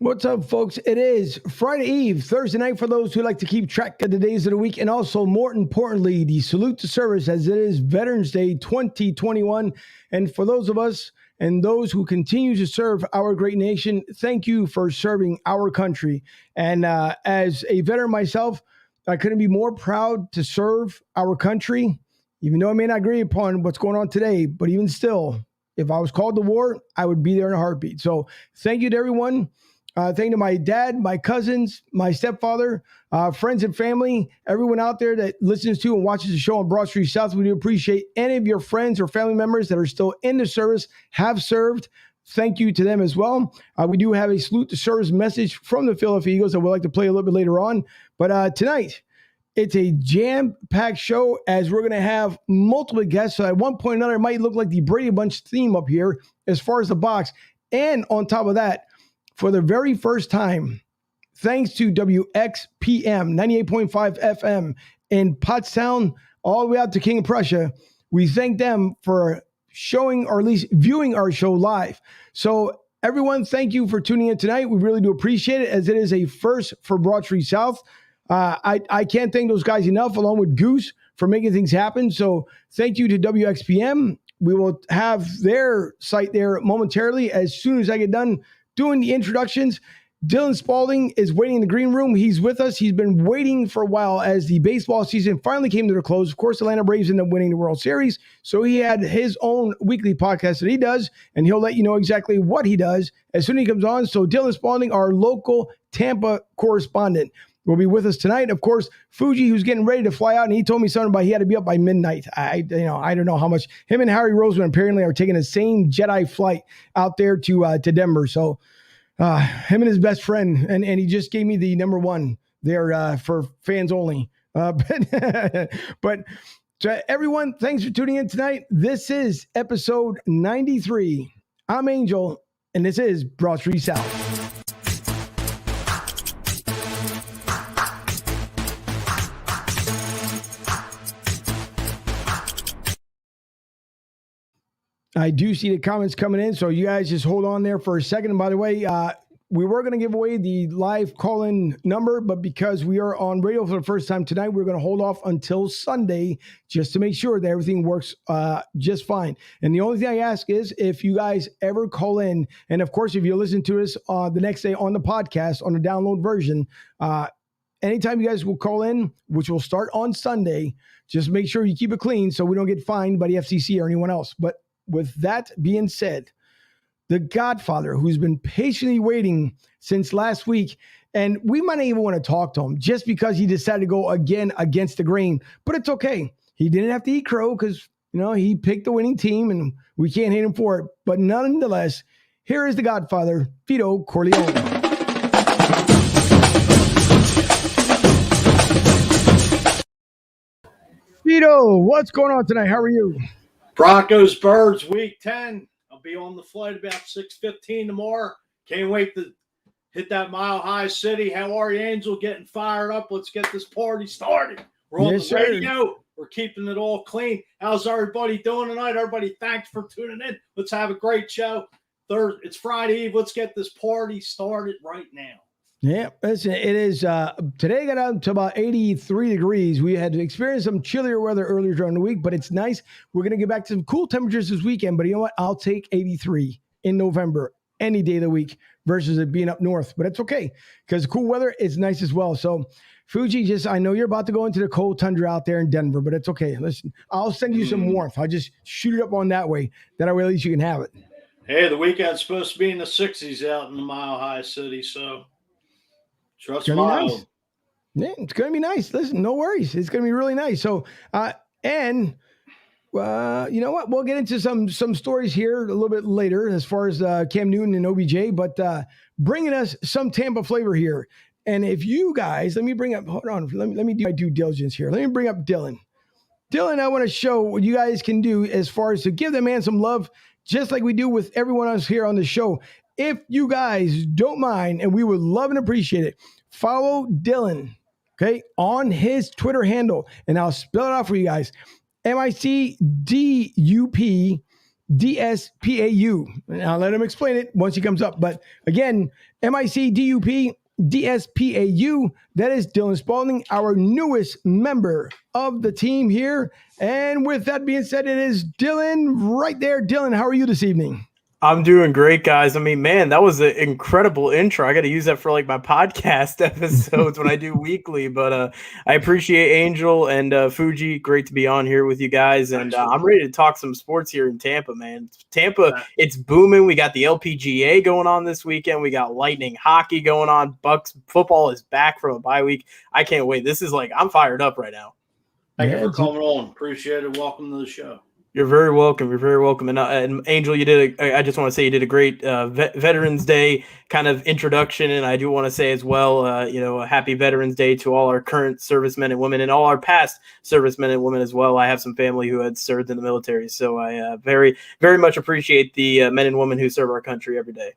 What's up, folks? It is Friday Eve, Thursday night for those who like to keep track of the days of the week. And also, more importantly, the salute to service as it is Veterans Day 2021. And for those of us and those who continue to serve our great nation, thank you for serving our country. And as a veteran myself, I couldn't be more proud to serve our country, even though I may not agree upon what's going on today. But even still, if I was called to war, I would be there in a heartbeat. So thank you to everyone. Thank you to my dad, my cousins, my stepfather, friends and family, everyone out there that listens to and watches the show on Broad Street South. We do appreciate any of your friends or family members that are still in the service, have served. Thank you to them as well. We do have a salute to service message from the Philadelphia Eagles that we'd like to play a little bit later on. But tonight, it's a jam-packed show as we're going to have multiple guests. So at one point or another, it might look like the Brady Bunch theme up here as far as the box. And on top of that, for the very first time, thanks to WXPM 98.5 FM in Pottstown, all the way out to King of Prussia, we thank them for showing or at least viewing our show live. So everyone, thank you for tuning in tonight. We really do appreciate it as it is a first for Broad Street South. I can't thank those guys enough, along with Goose, for making things happen. So thank you to WXPM. We will have their site there momentarily as soon as I get done doing the introductions. Dylan Spaulding is waiting in the green room. He's with us. He's been waiting for a while as the baseball season finally came to a close. Of course, Atlanta Braves ended up winning the World Series. So he had his own weekly podcast that he does, and he'll let you know exactly what he does as soon as he comes on. So Dylan Spaulding, our local Tampa correspondent, will be with us tonight. Of course, Fuji, who's getting ready to fly out, and he told me something about he had to be up by midnight. I don't know how much. Him and Harry Roseman apparently are taking the same Jedi flight out there to Denver. So him and his best friend, and he just gave me the number one there for fans only. But to everyone, thanks for tuning in tonight. This is episode 93. I'm Angel, and this is Broad Street South. I do see the comments coming in, so you guys just hold on there for a second. And by the way, we were going to give away the live call-in number, but because we are on radio for the first time tonight, we're going to hold off until Sunday just to make sure that everything works just fine. And the only thing I ask is if you guys ever call in, and of course, if you listen to us the next day on the podcast, on the download version, anytime you guys will call in, which will start on Sunday, just make sure you keep it clean so we don't get fined by the FCC or anyone else. But with that being said, the Godfather, who's been patiently waiting since last week, and we might not even want to talk to him just because he decided to go again against the grain, but it's okay. He didn't have to eat crow because, he picked the winning team and we can't hate him for it. But nonetheless, here is the Godfather, Vito Corleone. Vito, what's going on tonight? How are you? Broncos Birds Week 10. I'll be on the flight about 6:15 tomorrow. Can't wait to hit that Mile High City. How are you, Angel? Getting fired up. Let's get this party started. We're on the radio. We're keeping it all clean. How's everybody doing tonight? Everybody, thanks for tuning in. Let's have a great show. It's Friday Eve. Let's get this party started right now. Yeah, listen, it is, today got out to about 83 degrees. We had to experience some chillier weather earlier during the week, but it's nice. We're going to get back to some cool temperatures this weekend, but you know what? I'll take 83 in November any day of the week versus it being up north, but it's okay because cool weather is nice as well. So Fuji, I know you're about to go into the cold tundra out there in Denver, but it's okay. Listen, I'll send you some warmth. I'll just shoot it up on that way. That way at least you can have it. Hey, the weekend's supposed to be in the 60s out in the Mile High City, so trust me. Nice. Yeah, it's going to be nice. Listen, no worries. It's going to be really nice. So, you know what? We'll get into some stories here a little bit later as far as Cam Newton and OBJ, but bringing us some Tampa flavor here. And if you guys, let me bring up do my due diligence here. Let me bring up Dylan. Dylan, I want to show what you guys can do as far as to give the man some love, just like we do with everyone else here on the show. If you guys don't mind, and we would love and appreciate it, follow Dylan, okay, on his Twitter handle. And I'll spell it out for you guys. MICDUP DSPAU. And I'll let him explain it once he comes up. But again, MICDUP DSPAU. That is Dylan Spaulding, our newest member of the team here. And with that being said, it is Dylan right there. Dylan, how are you this evening? I'm doing great, guys. I mean, man, that was an incredible intro. I got to use that for like my podcast episodes when I do weekly. But I appreciate Angel and Fuji. Great to be on here with you guys. And I'm ready to talk some sports here in Tampa, man. Tampa, it's booming. We got the LPGA going on this weekend. We got Lightning hockey going on. Bucks football is back from a bye week. I can't wait. This is like, I'm fired up right now. Thank you for coming on. Appreciate it. Welcome to the show. You're very welcome. You're very welcome. And Angel, I just want to say you did a great Veterans Day kind of introduction. And I do want to say as well, a happy Veterans Day to all our current servicemen and women and all our past servicemen and women as well. I have some family who had served in the military. So I very, very much appreciate the men and women who serve our country every day.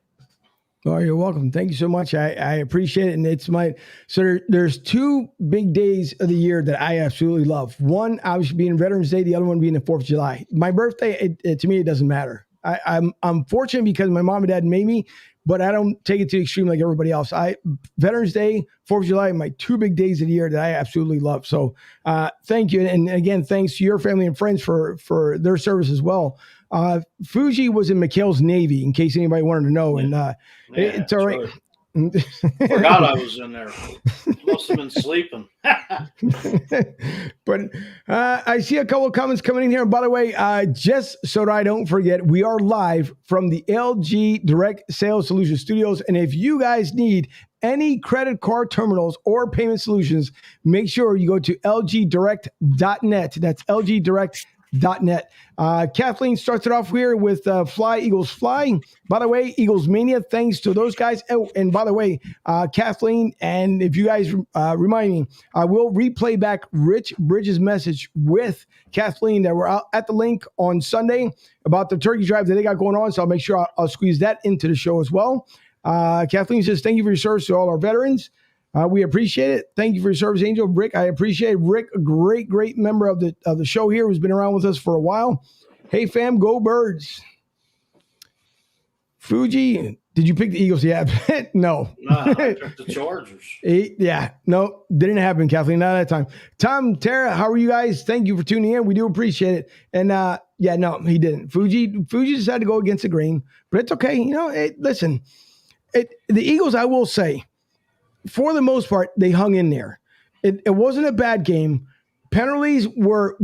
Oh, you're welcome. Thank you so much. I appreciate it. And there's two big days of the year that I absolutely love. One, obviously being Veterans Day, the other one being the 4th of July. My birthday, to me, it doesn't matter. I'm fortunate because my mom and dad made me, but I don't take it to the extreme like everybody else. Veterans Day, 4th of July, my two big days of the year that I absolutely love. So thank you. And again, thanks to your family and friends for their service as well. Fuji was in McHale's Navy, in case anybody wanted to know. And it's all right. Forgot I was in there. Must have been sleeping. But I see a couple of comments coming in here. And by the way, just so that I don't forget, we are live from the LG Direct Sales Solutions Studios. And if you guys need any credit card terminals or payment solutions, make sure you go to lgdirect.net. That's lgdirect.net. Kathleen starts it off here with Fly Eagles Fly. By the way, Eagles Mania, thanks to those guys. Oh, and by the way, Kathleen, and if you guys remind me, I will replay back Rich Bridges' message with Kathleen that we're out at the link on Sunday about the turkey drive that they got going on. So I'll make sure I'll squeeze that into the show as well. Kathleen says, thank you for your service to all our veterans. We appreciate it. Thank you for your service, Angel. Rick, I appreciate it. Rick, a great member of the show here who's been around with us for a while. Hey, fam, go Birds. Fuji, did you pick the Eagles? Yeah. No. I picked the Chargers. No, didn't happen, Kathleen. Not at that time. Tom, Tara, how are you guys? Thank you for tuning in. We do appreciate it. And no, he didn't. Fuji decided to go against the grain, but it's okay. Listen, the Eagles, I will say, for the most part, they hung in there. It wasn't a bad game. Penalties were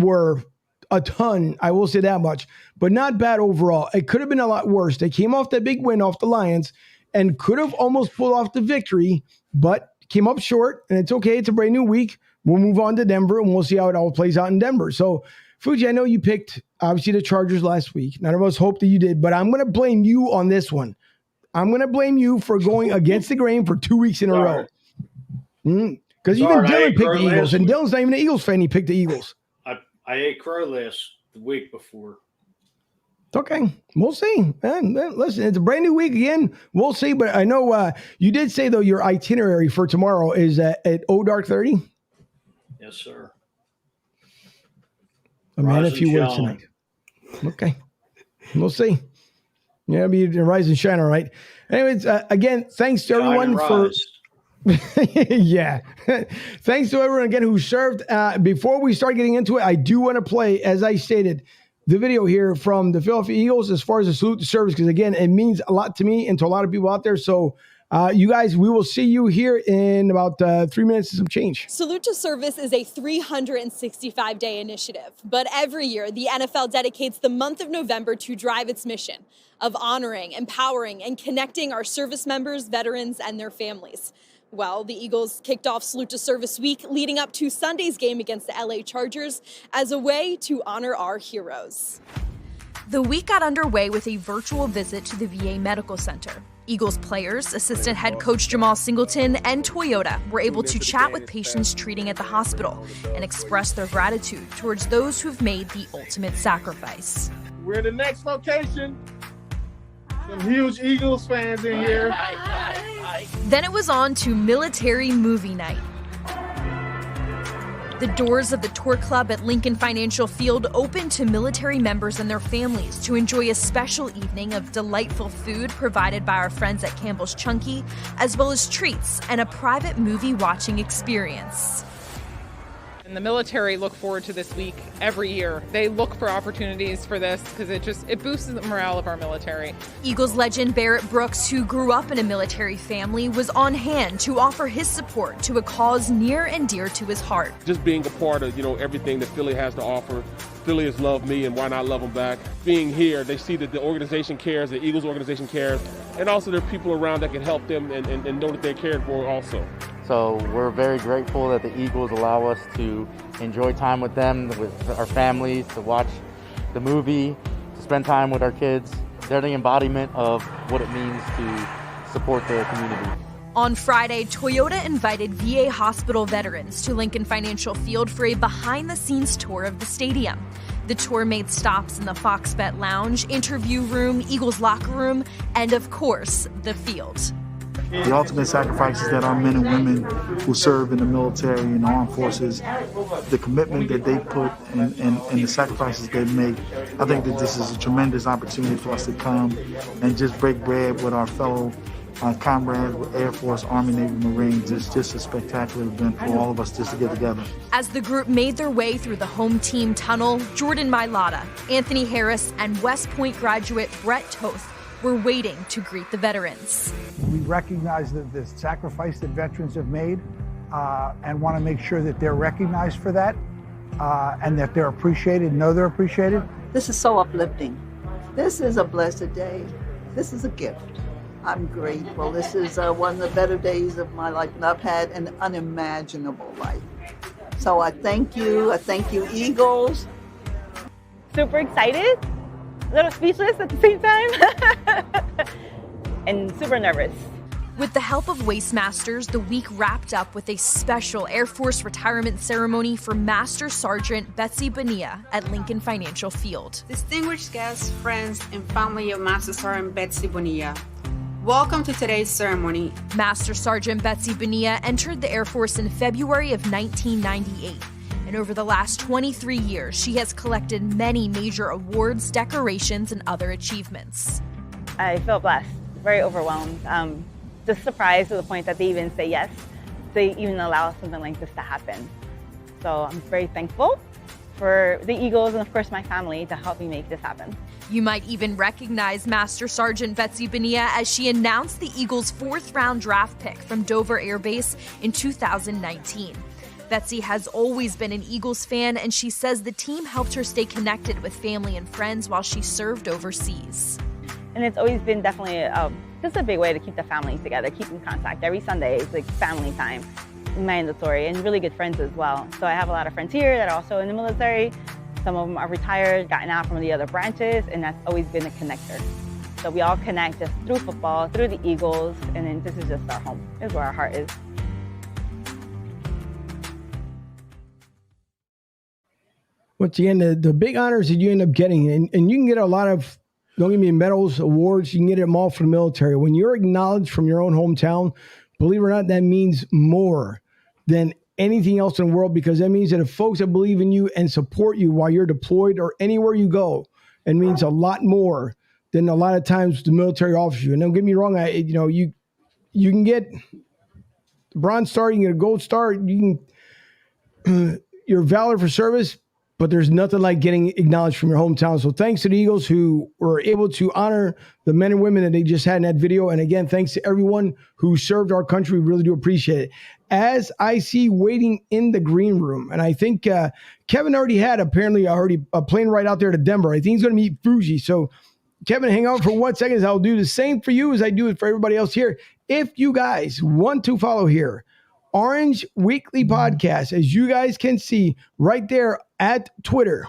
a ton, I will say that much, but not bad overall. It could have been a lot worse. They came off that big win off the Lions and could have almost pulled off the victory, but came up short, and it's okay. It's a brand new week. We'll move on to Denver, and we'll see how it all plays out in Denver. So, Fuji, I know you picked, obviously, the Chargers last week. None of us hoped that you did, but I'm going to blame you on this one. I'm going to blame you for going against the grain for 2 weeks in a row. Because even Dylan picked the Eagles, and Dylan's not even an Eagles fan. He picked the Eagles. I ate crow the week before. It's okay. We'll see. Listen, it's a brand new week again. We'll see. But I know you did say, though, your itinerary for tomorrow is at dark 30? Yes, sir. A man, a few words tonight. Okay. We'll see. Yeah, be rise and shine, all right. Anyways, again, thanks to everyone for... Yeah. Thanks to everyone again who served. Before we start getting into it, I do want to play, as I stated, the video here from the Philadelphia Eagles as far as the salute to service, because again, it means a lot to me and to a lot of people out there. So you guys, we will see you here in about 3 minutes and some change. Salute to Service is a 365-day initiative, but every year the NFL dedicates the month of November to drive its mission of honoring, empowering, and connecting our service members, veterans, and their families. Well, the Eagles kicked off Salute to Service week leading up to Sunday's game against the LA Chargers as a way to honor our heroes. The week got underway with a virtual visit to the VA Medical Center. Eagles players, assistant head coach Jamal Singleton, and Toyota were able to chat with patients treating at the hospital and express their gratitude towards those who've made the ultimate sacrifice. We're in the next location. Some huge Eagles fans in here. Then it was on to military movie night. The doors of the tour club at Lincoln Financial Field open to military members and their families to enjoy a special evening of delightful food provided by our friends at Campbell's Chunky, as well as treats and a private movie watching experience. And the military look forward to this week every year. They look for opportunities for this because it boosts the morale of our military. Eagles legend Barrett Brooks, who grew up in a military family, was on hand to offer his support to a cause near and dear to his heart. Just being a part of, everything that Philly has to offer. Philly has loved me, and why not love them back? Being here, they see that the organization cares, the Eagles organization cares, and also there are people around that can help them and know that they're cared for also. So we're very grateful that the Eagles allow us to enjoy time with them, with our families, to watch the movie, to spend time with our kids. They're the embodiment of what it means to support the community. On Friday, Toyota invited VA hospital veterans to Lincoln Financial Field for a behind-the-scenes tour of the stadium. The tour made stops in the Fox Bet Lounge, interview room, Eagles locker room, and of course, the field. The ultimate sacrifices that our men and women who serve in the military and armed forces, the commitment that they put and the sacrifices they make, I think that this is a tremendous opportunity for us to come and just break bread with our fellow comrades with Air Force, Army, Navy, Marines. It's just a spectacular event for all of us just to get together. As the group made their way through the home team tunnel, Jordan Mailata, Anthony Harris, and West Point graduate Brett Toth were waiting to greet the veterans. We recognize the sacrifice that veterans have made and want to make sure that they're recognized for that and that they're appreciated, know they're appreciated. This is so uplifting. This is a blessed day. This is a gift. I'm grateful. This is one of the better days of my life, and I've had an unimaginable life. So I thank you. I thank you, Eagles. Super excited, a little speechless at the same time, and super nervous. With the help of Wastemasters, the week wrapped up with a special Air Force retirement ceremony for Master Sergeant Betsy Bonilla at Lincoln Financial Field. Distinguished guests, friends, and family of Master Sergeant Betsy Bonilla, welcome to today's ceremony. Master Sergeant Betsy Bonilla entered the Air Force in February of 1998. And over the last 23 years, she has collected many major awards, decorations, and other achievements. I feel blessed, very overwhelmed, just surprised to the point that they even say yes, they even allow something like this to happen. So I'm very thankful for the Eagles and of course my family to help me make this happen. You might even recognize Master Sergeant Betsy Bonilla as she announced the Eagles' 4th-round draft pick from Dover Air Base in 2019. Betsy has always been an Eagles fan, and she says the team helped her stay connected with family and friends while she served overseas. And it's always been definitely just a big way to keep the family together, keep in contact. Every Sunday is like family time, mandatory, and really good friends as well. So I have a lot of friends here that are also in the military. Some of them are retired, gotten out from the other branches, and that's always been a connector. So we all connect just through football, through the Eagles, and then this is just our home. This is where our heart is. Once again, the big honors that you end up getting, and you can get a lot of, don't give me medals, awards, you can get them all from the military. When you're acknowledged from your own hometown, believe it or not, that means more than anything else in the world, because that means that if folks that believe in you and support you while you're deployed or anywhere you go, it means a lot more than a lot of times the military offers you. And don't get me wrong, you can get the Bronze Star, you can get a Gold Star, you can your valor for service, but there's nothing like getting acknowledged from your hometown. So thanks to the Eagles who were able to honor the men and women that they just had in that video. And again, thanks to everyone who served our country. We really do appreciate it. As I see waiting in the green room, and I think Kevin already had a plane right out there to Denver. I think he's going to meet Fuji. So Kevin, hang on for 1 second. I'll do the same for you as I do it for everybody else here. If you guys want to follow here, Orange Weekly Podcast, as you guys can see right there at Twitter.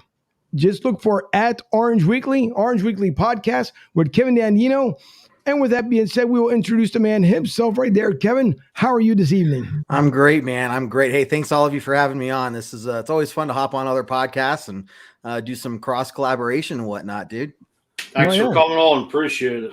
Just look for at Orange Weekly Podcast with Kevin Dandino. And with that being said, we will introduce the man himself right there. Kevin, how are you this evening? I'm great, man. I'm great. Hey, thanks all of you for having me on. This is it's always fun to hop on other podcasts and do some cross collaboration and whatnot, dude. Thanks for coming on. Appreciate it.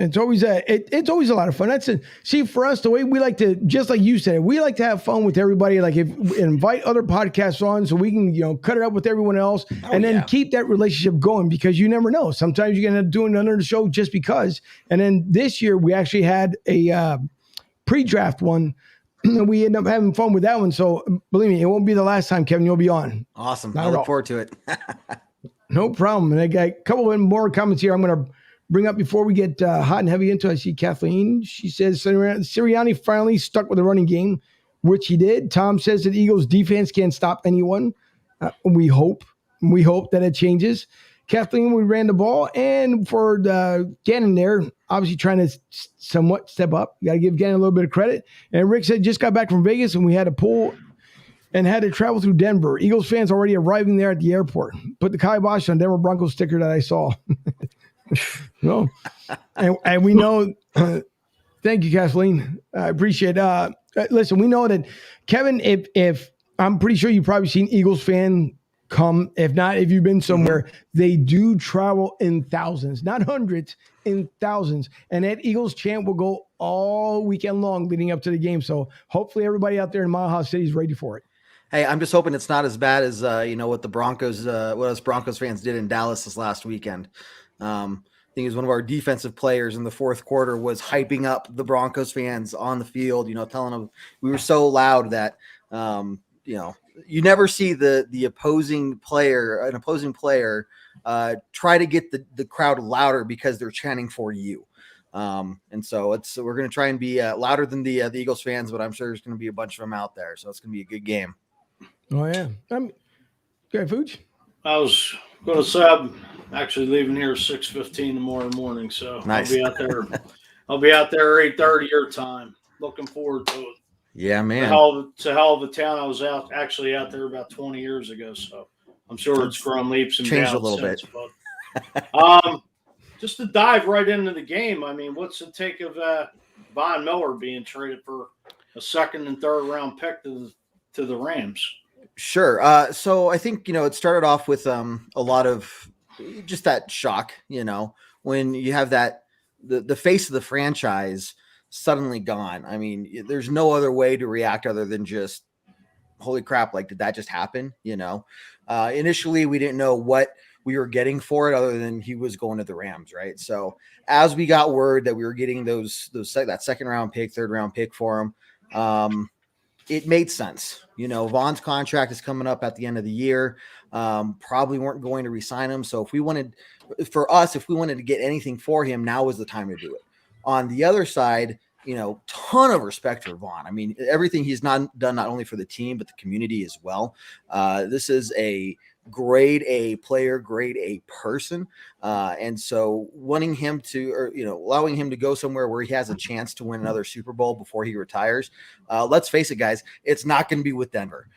It's always it's always a lot of fun. See, for us, the way we like to, just like you said, we like to have fun with everybody. Like if invite other podcasts on so we can, cut it up with everyone else and then keep that relationship going, because you never know. Sometimes you're going to end up doing another show just because. And then this year we actually had a pre-draft one. And we end up having fun with that one. So believe me, it won't be the last time, Kevin, you'll be on. Awesome. I look forward to it. No problem. And I got a couple of more comments here I'm going to bring up before we get hot and heavy into it. I see Kathleen. She says Sirianni finally stuck with the running game, which he did. Tom says that Eagles defense can't stop anyone. We hope that it changes. Kathleen, we ran the ball. And for Gannon there, obviously trying to somewhat step up. You got to give Gannon a little bit of credit. And Rick said just got back from Vegas and we had to pull and had to travel through Denver. Eagles fans already arriving there at the airport. Put the kibosh on Denver Broncos sticker that I saw. No, and we know. Thank you, Kathleen. I appreciate. Listen, we know that Kevin. If I'm pretty sure you've probably seen Eagles fan come. If not, if you've been somewhere, they do travel in thousands, not hundreds, in thousands. And that Eagles chant will go all weekend long leading up to the game. So hopefully, everybody out there in Mile High City is ready for it. Hey, I'm just hoping it's not as bad as what the Broncos, what us Broncos fans did in Dallas this last weekend. I think it was one of our defensive players in the fourth quarter was hyping up the Broncos fans on the field, telling them we were so loud that, you never see the opposing player try to get the crowd louder because they're chanting for you. And so we're going to try and be louder than the Eagles fans, but I'm sure there's going to be a bunch of them out there. So it's going to be a good game. Oh yeah. Okay, Fuji. I was going to say I'm actually leaving here 6:15 tomorrow morning, so nice. I'll be out there 8:30 your time. Looking forward to it. Yeah, man. It's a hell of a town. I was actually out there about 20 years ago, so I'm sure it's grown leaps and changed bounds a little since, bit. But, just to dive right into the game, I mean, what's the take of Von Miller being traded for a second and third round pick to the Rams? Sure. So I think, it started off with a lot of just that shock, when you have that the face of the franchise suddenly gone. I mean, there's no other way to react other than just, holy crap, like, did that just happen? Initially we didn't know what we were getting for it other than he was going to the Rams, right? So as we got word that we were getting that second round pick, third round pick for him, it made sense. Vaughn's contract is coming up at the end of the year. Probably weren't going to re-sign him. So if we wanted to get anything for him, now was the time to do it. On the other side, ton of respect for Vaughn. I mean, everything he's done not only for the team, but the community as well. This is a grade A player, grade A person. And so wanting him to, allowing him to go somewhere where he has a chance to win another Super Bowl before he retires. Let's face it, guys, it's not going to be with Denver.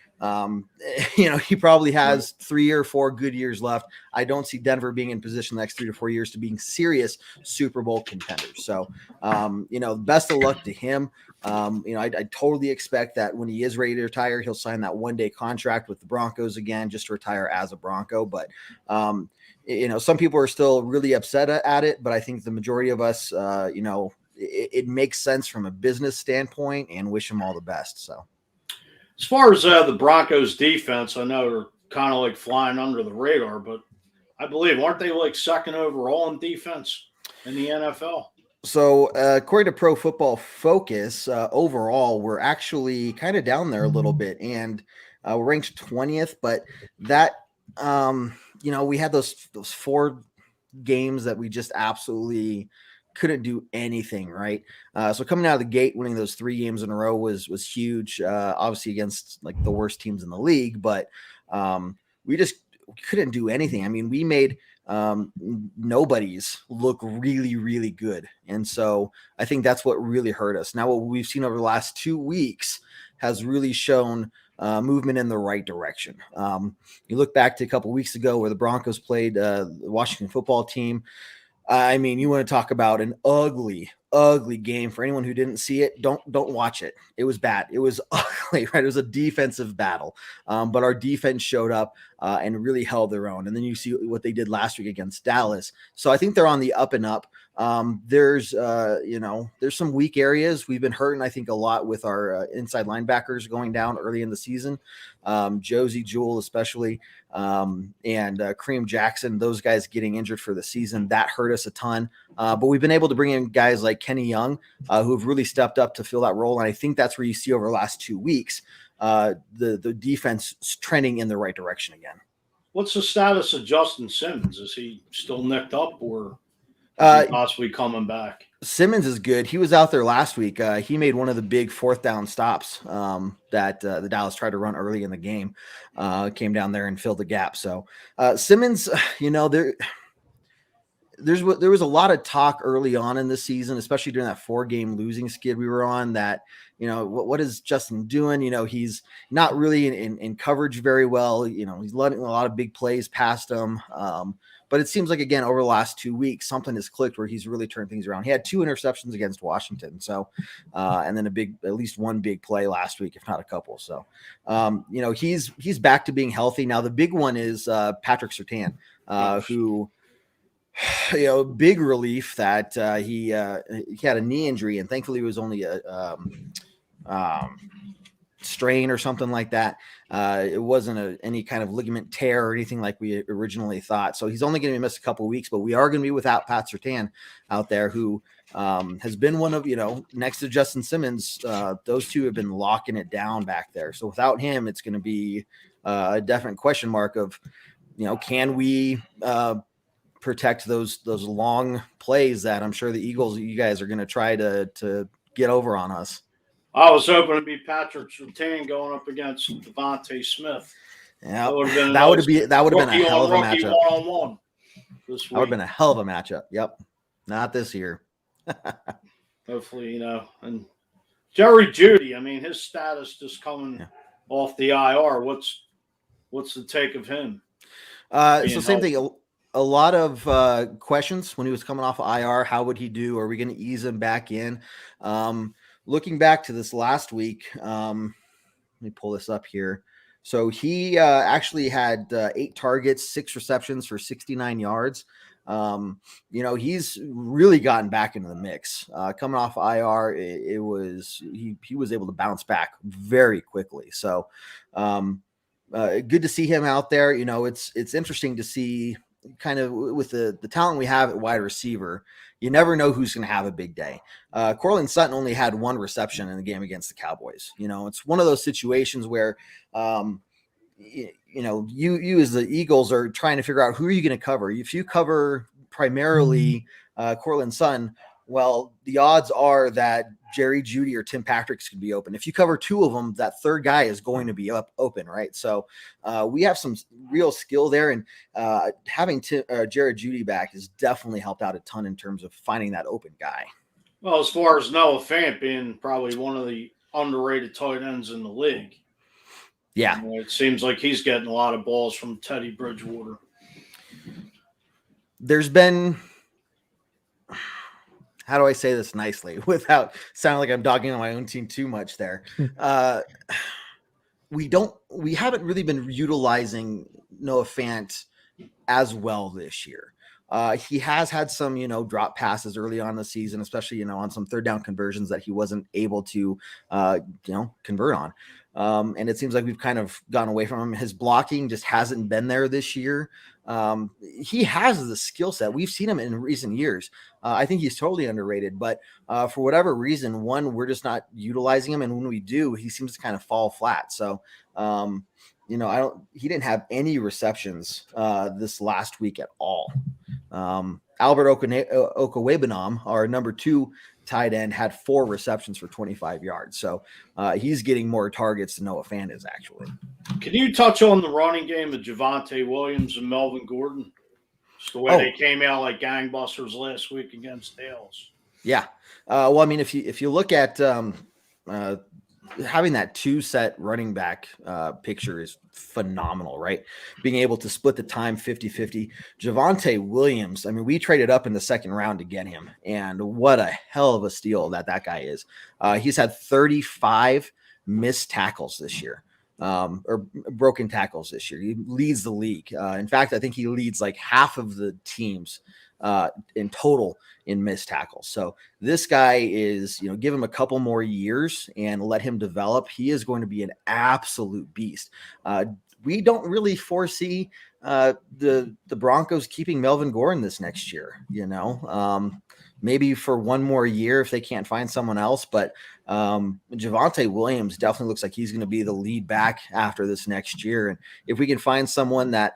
He probably has 3 or 4 good years left. I don't see Denver being in position the next 3 to 4 years to being serious Super Bowl contenders. So, best of luck to him. I totally expect that when he is ready to retire, he'll sign that one-day contract with the Broncos again, just to retire as a Bronco. But, some people are still really upset at it, but I think the majority of us, it makes sense from a business standpoint and wish him all the best. So. As far as the Broncos defense, I know they're kind of like flying under the radar, but I believe, aren't they like second overall in defense in the NFL? So according to Pro Football Focus, overall, we're actually kind of down there a little bit, and we're ranked 20th, but that, we had those 4 games that we just absolutely couldn't do anything, right? So coming out of the gate, winning those 3 games in a row was huge, obviously against like the worst teams in the league, but we just couldn't do anything. I mean, we made nobodies look really, really good. And so I think that's what really hurt us. Now, what we've seen over the last 2 weeks has really shown movement in the right direction. You look back to a couple weeks ago where the Broncos played the Washington football team. I mean, you want to talk about an ugly, ugly game. For anyone who didn't see it, don't watch it. It was bad. It was ugly, right? It was a defensive battle. But our defense showed up and really held their own. And then you see what they did last week against Dallas. So I think they're on the up and up. There's some weak areas. We've been hurting, I think, a lot with our inside linebackers going down early in the season. Josie Jewell, especially, and Kareem Jackson, those guys getting injured for the season, that hurt us a ton. But we've been able to bring in guys like Kenny Young, who have really stepped up to fill that role. And I think that's where you see over the last 2 weeks, the defense trending in the right direction again. What's the status of Justin Simmons? Is he still nicked up, or is he possibly coming back? Simmons is good. He was out there last week. He made one of the big 4th down stops that the Dallas tried to run early in the game. Came down there and filled the gap. So Simmons, there was a lot of talk early on in the season, especially during that 4-game losing skid we were on, that, what is Justin doing? He's not really in coverage very well. He's letting a lot of big plays past him. But it seems like, again, over the last 2 weeks, something has clicked where he's really turned things around. He had 2 interceptions against Washington. So, and then at least one big play last week, if not a couple. So, he's back to being healthy. Now, the big one is Patrick Surtain, who, big relief that he had a knee injury, and thankfully it was only a strain or something like that. It wasn't any kind of ligament tear or anything like we originally thought. So he's only going to miss a couple of weeks, but we are going to be without Pat Surtain out there, who has been one of, next to Justin Simmons, those two have been locking it down back there. So without him, it's going to be a definite question mark of, can we protect those long plays that I'm sure the Eagles, you guys are going to try to get over on us. I was hoping to be Patrick Surtain going up against Devontae Smith. Yeah, that would have been a hell of a matchup. One-on-one this week. That would have been a hell of a matchup. Yep, not this year. Hopefully, and Jerry Jeudy. I mean, his status just coming off the IR. What's the take of him? So same thing. A lot of questions when he was coming off of IR. How would he do? Are we going to ease him back in? Looking back to this last week, let me pull this up here. So he actually had 8 targets, 6 receptions for 69 yards. He's really gotten back into the mix. Coming off IR, he was able to bounce back very quickly. So good to see him out there. It's interesting to see, kind of with the talent we have at wide receiver, you never know who's going to have a big day. Courtland Sutton only had 1 reception in the game against the Cowboys. It's one of those situations where, you as the Eagles are trying to figure out who are you going to cover. If you cover primarily Courtland Sutton, well, the odds are that Jerry Jeudy or Tim Patrick's could be open. If you cover 2 of them, that third guy is going to be open, right? So we have some real skill there, and having Jared Jeudy back has definitely helped out a ton in terms of finding that open guy. Well, as far as Noah Fant being probably one of the underrated tight ends in the league. Yeah. It seems like he's getting a lot of balls from Teddy Bridgewater. There's been... How do I say this nicely without sounding like I'm dogging on my own team too much there? We haven't really been utilizing Noah Fant as well this year. He has had some, drop passes early on in the season, especially, on some 3rd down conversions that he wasn't able to, convert on. And it seems like we've kind of gone away from him. His blocking just hasn't been there this year. He has the skill set. We've seen him in recent years. I think he's totally underrated, but for whatever reason, we're just not utilizing him. And when we do, he seems to kind of fall flat. So, he didn't have any receptions this last week at all. Albert Okwuegbunam, our number 2 tight end, had 4 receptions for 25 yards. So he's getting more targets than Noah Fant is actually. Can you touch on the running game of Javonte Williams and Melvin Gordon? Just the way they came out like gangbusters last week against Dales. Yeah. Well, I mean, if you look at having that 2-set running back picture is phenomenal, right? Being able to split the time 50-50. Javonte Williams, I mean, we traded up in the second round to get him, and what a hell of a steal that guy is. He's had 35 missed tackles this year. Or broken tackles this year. He leads the league. In fact, I think he leads like half of the teams in total in missed tackles. So this guy is, give him a couple more years and let him develop. He is going to be an absolute beast. We don't really foresee the Broncos keeping Melvin Gordon this next year, maybe for one more year if they can't find someone else. But Javonte Williams definitely looks like he's going to be the lead back after this next year. And if we can find someone that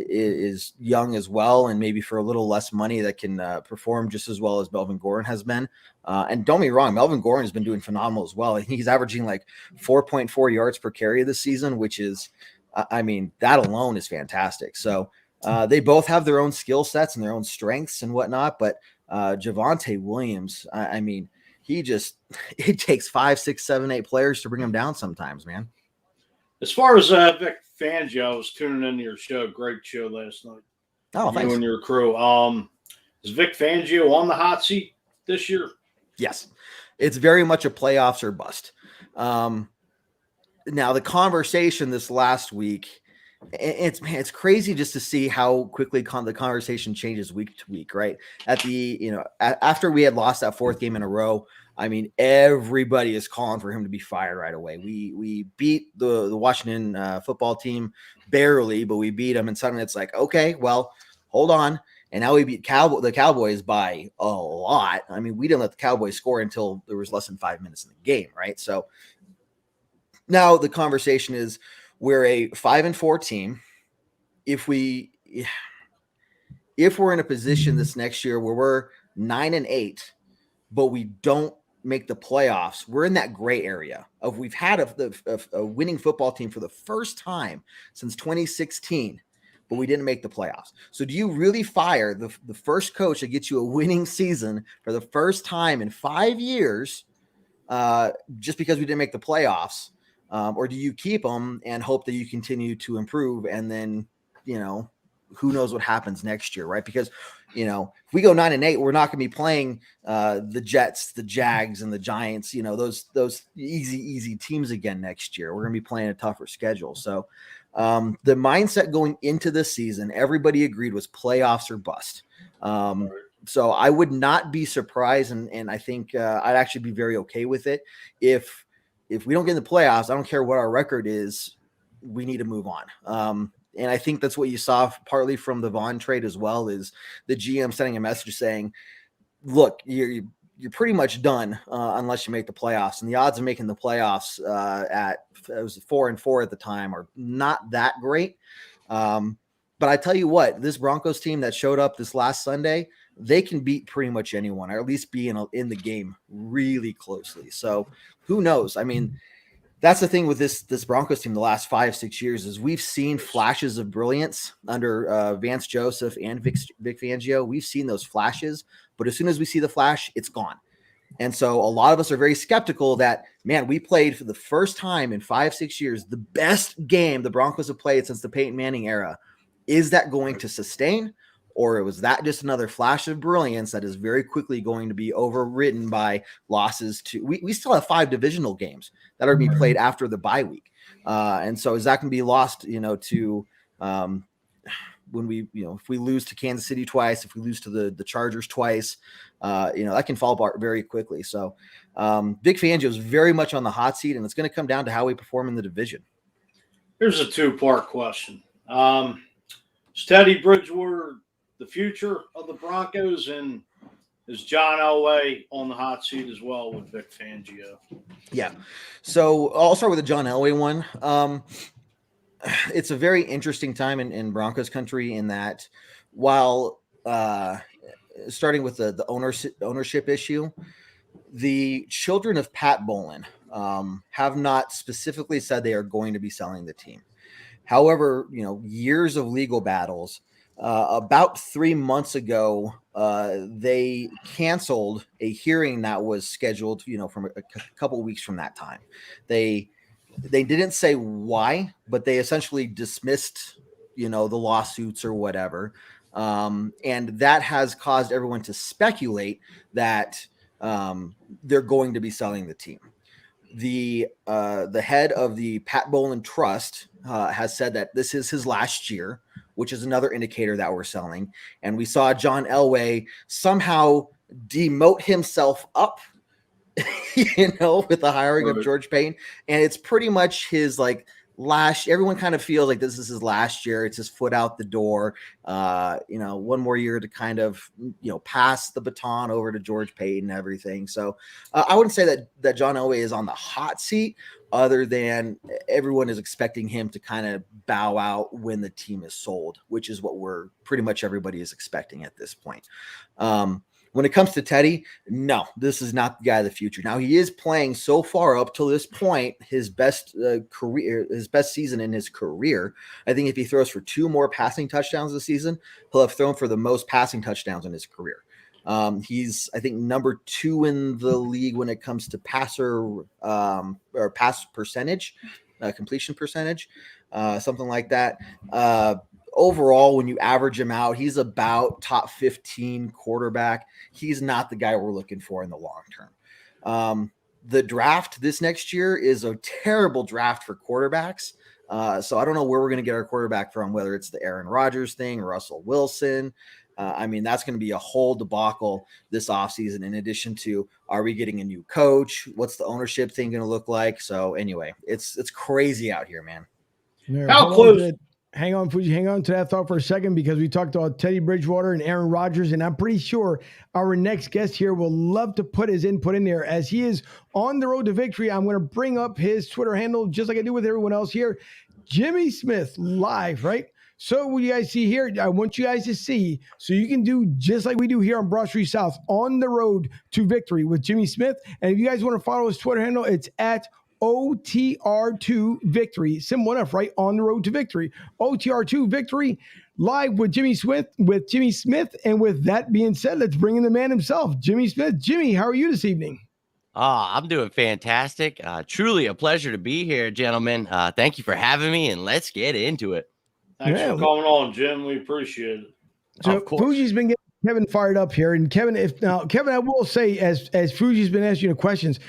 is young as well, and maybe for a little less money that can perform just as well as Melvin Gordon has been. And don't get me wrong, Melvin Gordon has been doing phenomenal as well. I think he's averaging like 4.4 yards per carry this season, which is, that alone is fantastic. So they both have their own skill sets and their own strengths and whatnot. But Javonte Williams, it takes 5, 6, 7, 8 players to bring him down sometimes, man. As far as Vic Fangio, I was tuning into your show. Great show last night. Oh, thanks. You and your crew. Is Vic Fangio on the hot seat this year? Yes. It's very much a playoffs or bust. Now, the conversation this last week, it's crazy just to see how quickly the conversation changes week to week, right? After we had lost that 4th game in a row, everybody is calling for him to be fired right away. We beat the Washington football team barely, but we beat them, and suddenly it's like, okay, well, hold on. And now we beat the Cowboys by a lot. We didn't let the Cowboys score until there was less than 5 minutes in the game, right? So now the conversation is, we're a 5-4 team. If we're in a position this next year where we're 9-8, but we don't make the playoffs, we're in that gray area of we've had a winning football team for the first time since 2016, but we didn't make the playoffs. So do you really fire the first coach that gets you a winning season for the first time in 5 years just because we didn't make the playoffs? Or do you keep them and hope that you continue to improve? And then, who knows what happens next year, right? Because, if we go 9-8, we're not going to be playing the Jets, the Jags, and the Giants, those easy teams again next year. We're going to be playing a tougher schedule. So the mindset going into this season, everybody agreed was playoffs or bust. So I would not be surprised, and I think I'd actually be very okay with it if we don't get in the playoffs. I don't care what our record is, we need to move on. And I think that's what you saw partly from the Vaughn trade as well, is the GM sending a message saying, look, you're pretty much done unless you make the playoffs. And the odds of making the playoffs it was 4-4 at the time are not that great. But I tell you what, this Broncos team that showed up this last Sunday, they can beat pretty much anyone, or at least be in the game really closely. So who knows? That's the thing with this Broncos team the last 5-6 years is we've seen flashes of brilliance under Vance Joseph and Vic Fangio. We've seen those flashes, but as soon as we see the flash, it's gone. And so a lot of us are very skeptical that, man, we played for the first time in 5-6 years, the best game the Broncos have played since the Peyton Manning era. Is that going to sustain? Or was that just another flash of brilliance that is very quickly going to be overridden by losses to – we still have 5 divisional games that are being played after the bye week. And so is that going to be lost, to when we, if we lose to Kansas City twice, if we lose to the Chargers twice, that can fall apart very quickly. So Vic Fangio is very much on the hot seat, and it's going to come down to how we perform in the division. Here's a 2-part question. Is Teddy Bridgewater the future of the Broncos, and is John Elway on the hot seat as well with Vic Fangio? Yeah. So I'll start with the John Elway one. It's a very interesting time in Broncos country in that while starting with the ownership issue, the children of Pat Bowlen have not specifically said they are going to be selling the team. However, years of legal battles About 3 months ago, they canceled a hearing that was scheduled, from a couple of weeks from that time. They didn't say why, but they essentially dismissed, the lawsuits or whatever. And that has caused everyone to speculate that they're going to be selling the team. The head of the Pat Bowlen Trust has said that this is his last year, which is another indicator that we're selling. And we saw John Elway somehow demote himself up, with the hiring of George Payton. And it's pretty much his everyone kind of feels like this is his last year. It's his foot out the door. One more year to kind of, pass the baton over to George Payton and everything. So I wouldn't say that John Elway is on the hot seat, other than everyone is expecting him to kind of bow out when the team is sold, which is what pretty much everybody is expecting at this point. When it comes to Teddy, no, this is not the guy of the future. Now, he is playing so far up to this point, his best season in his career. I think if he throws for 2 more passing touchdowns this season, he'll have thrown for the most passing touchdowns in his career. He's, I think, number 2 in the league when it comes to passer or pass percentage, completion percentage, something like that. Overall, when you average him out, he's about top 15 quarterback. He's not the guy we're looking for in the long term. The draft this next year is a terrible draft for quarterbacks. So I don't know where we're going to get our quarterback from, whether it's the Aaron Rodgers thing, Russell Wilson. That's going to be a whole debacle this offseason, in addition to, are we getting a new coach? What's the ownership thing going to look like? So anyway, it's crazy out here, man. How close? Hang on, Fuji. Hang on to that thought for a second, because we talked about Teddy Bridgewater and Aaron Rodgers, and I'm pretty sure our next guest here will love to put his input in there. As he is on the road to victory, I'm going to bring up his Twitter handle, just like I do with everyone else here. Jimmy Smith live, right? So what you guys see here, I want you guys to see, so you can do just like we do here on Broad Street South, on the road to victory with Jimmy Smith. And if you guys want to follow his Twitter handle, it's at OTR2 Victory. Simple enough, right? On the road to victory. OTR2 Victory, live with Jimmy Smith. And with that being said, let's bring in the man himself, Jimmy Smith. Jimmy, how are you this evening? I'm doing fantastic. Truly a pleasure to be here, gentlemen. Thank you for having me, and let's get into it. Thanks for coming on, Jim. We appreciate it. So Fuji's been getting Kevin fired up here. And Kevin, I will say, as Fuji's been asking you questions,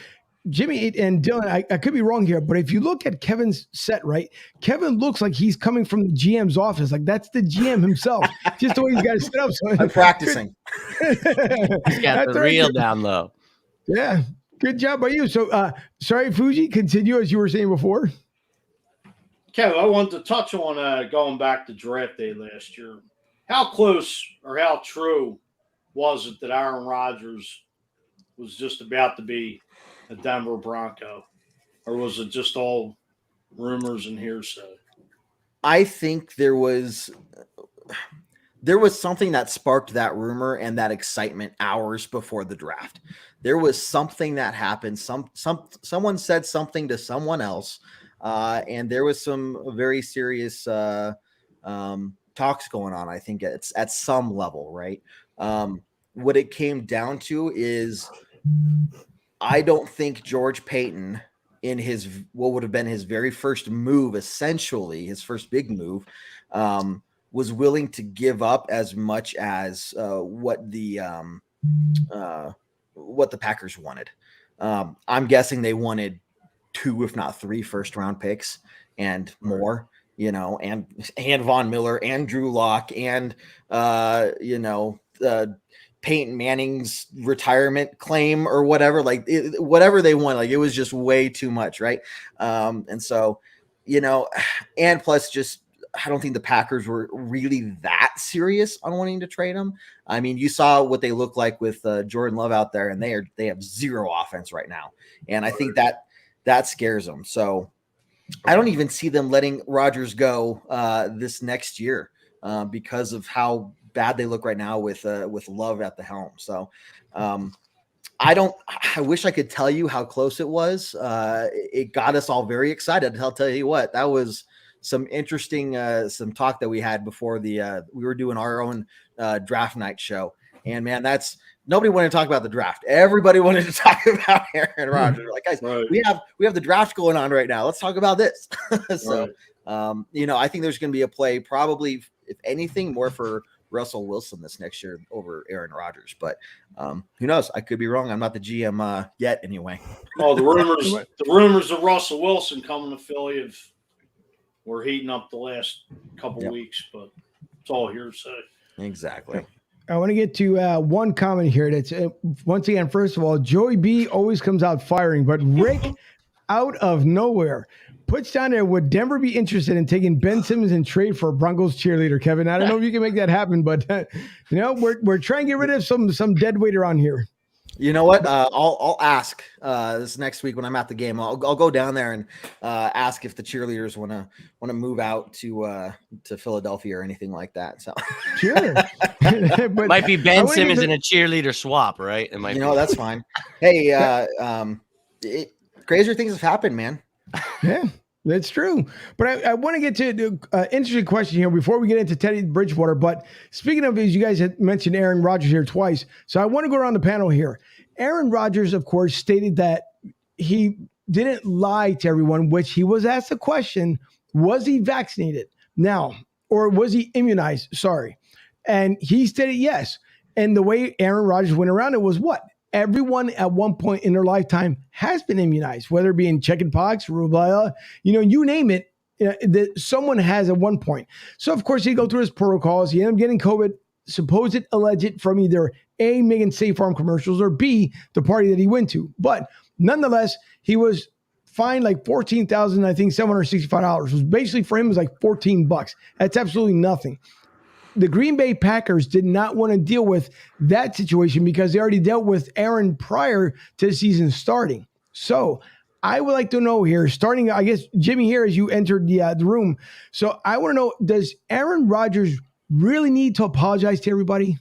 Jimmy and Dylan, I could be wrong here, but if you look at Kevin's set, right, Kevin looks like he's coming from the GM's office. Like, that's the GM himself, just the way he's got it set up. So I'm practicing. He's got the reel down low. Yeah, good job by you. So, sorry, Fuji, continue as you were saying before. Kevin, I wanted to touch on going back to draft day last year. How close or how true was it that Aaron Rodgers was just about to be a Denver Bronco, or was it just all rumors and hearsay? I think there was something that sparked that rumor and that excitement hours before the draft. There was something that happened. Someone said something to someone else, and there was some very serious talks going on. I think it's at some level, right? What it came down to is, I don't think George Payton, in his what would have been his very first move, essentially his first big move, was willing to give up as much as what the Packers wanted. I'm guessing they wanted 2, if not 3 first-round picks and more, and Von Miller and Drew Lock and Peyton Manning's retirement claim or whatever, whatever they want. It was just way too much. Right. And so, and plus just, I don't think the Packers were really that serious on wanting to trade him. I mean, you saw what they look like with Jordan Love out there, and they have zero offense right now. And I think that scares them. So I don't even see them letting Rodgers go this next year because of how bad they look right now with Love at the helm. So I wish I could tell you how close it was. It got us all very excited. I'll tell you what, that was some interesting some talk that we had before we were doing our own draft night show. And man, nobody wanted to talk about the draft. Everybody wanted to talk about Aaron Rodgers. Like, guys, we have the draft going on right now. Let's talk about this. So, I think there's going to be a play, probably, if anything, more for Russell Wilson this next year over Aaron Rodgers. But who knows? I could be wrong. I'm not the GM yet, anyway. Oh, the rumors of Russell Wilson coming to Philly were heating up the last couple weeks, but it's all hearsay. Exactly. I want to get to one comment here. That's once again, first of all, Joey B always comes out firing, but Rick out of nowhere puts down there, would Denver be interested in taking Ben Simmons and trade for a Broncos cheerleader, Kevin? I don't know if you can make that happen, but we're trying to get rid of some dead weight around here. You know what? I'll ask this next week when I'm at the game. I'll go down there and ask if the cheerleaders want to move out to Philadelphia or anything like that. So sure, but might be Ben Simmons in a cheerleader swap, right? It might. That's fine. Hey, crazier things have happened, man. Yeah. That's true. But I want to get to an interesting question here before we get into Teddy Bridgewater. But speaking of, as you guys had mentioned Aaron Rodgers here twice. So I want to go around the panel here. Aaron Rodgers, of course, stated that he didn't lie to everyone, which he was asked the question, was he vaccinated now, or was he immunized? Sorry. And he stated yes. And the way Aaron Rodgers went around it was what? Everyone at one point in their lifetime has been immunized, whether it be in chickenpox, rubella, you name it, that someone has at one point. So, of course, he'd go through his protocols. He ended up getting COVID, supposed alleged, from either A, Megan State Farm commercials, or B, the party that he went to. But nonetheless, he was fined like $14,000, I think $765. It was basically, for him, it was like $14. That's absolutely nothing. The Green Bay Packers did not want to deal with that situation because they already dealt with Aaron prior to the season starting. So I would like to know here, starting, I guess, Jimmy, here as you entered the room. So I want to know, does Aaron Rodgers really need to apologize to everybody?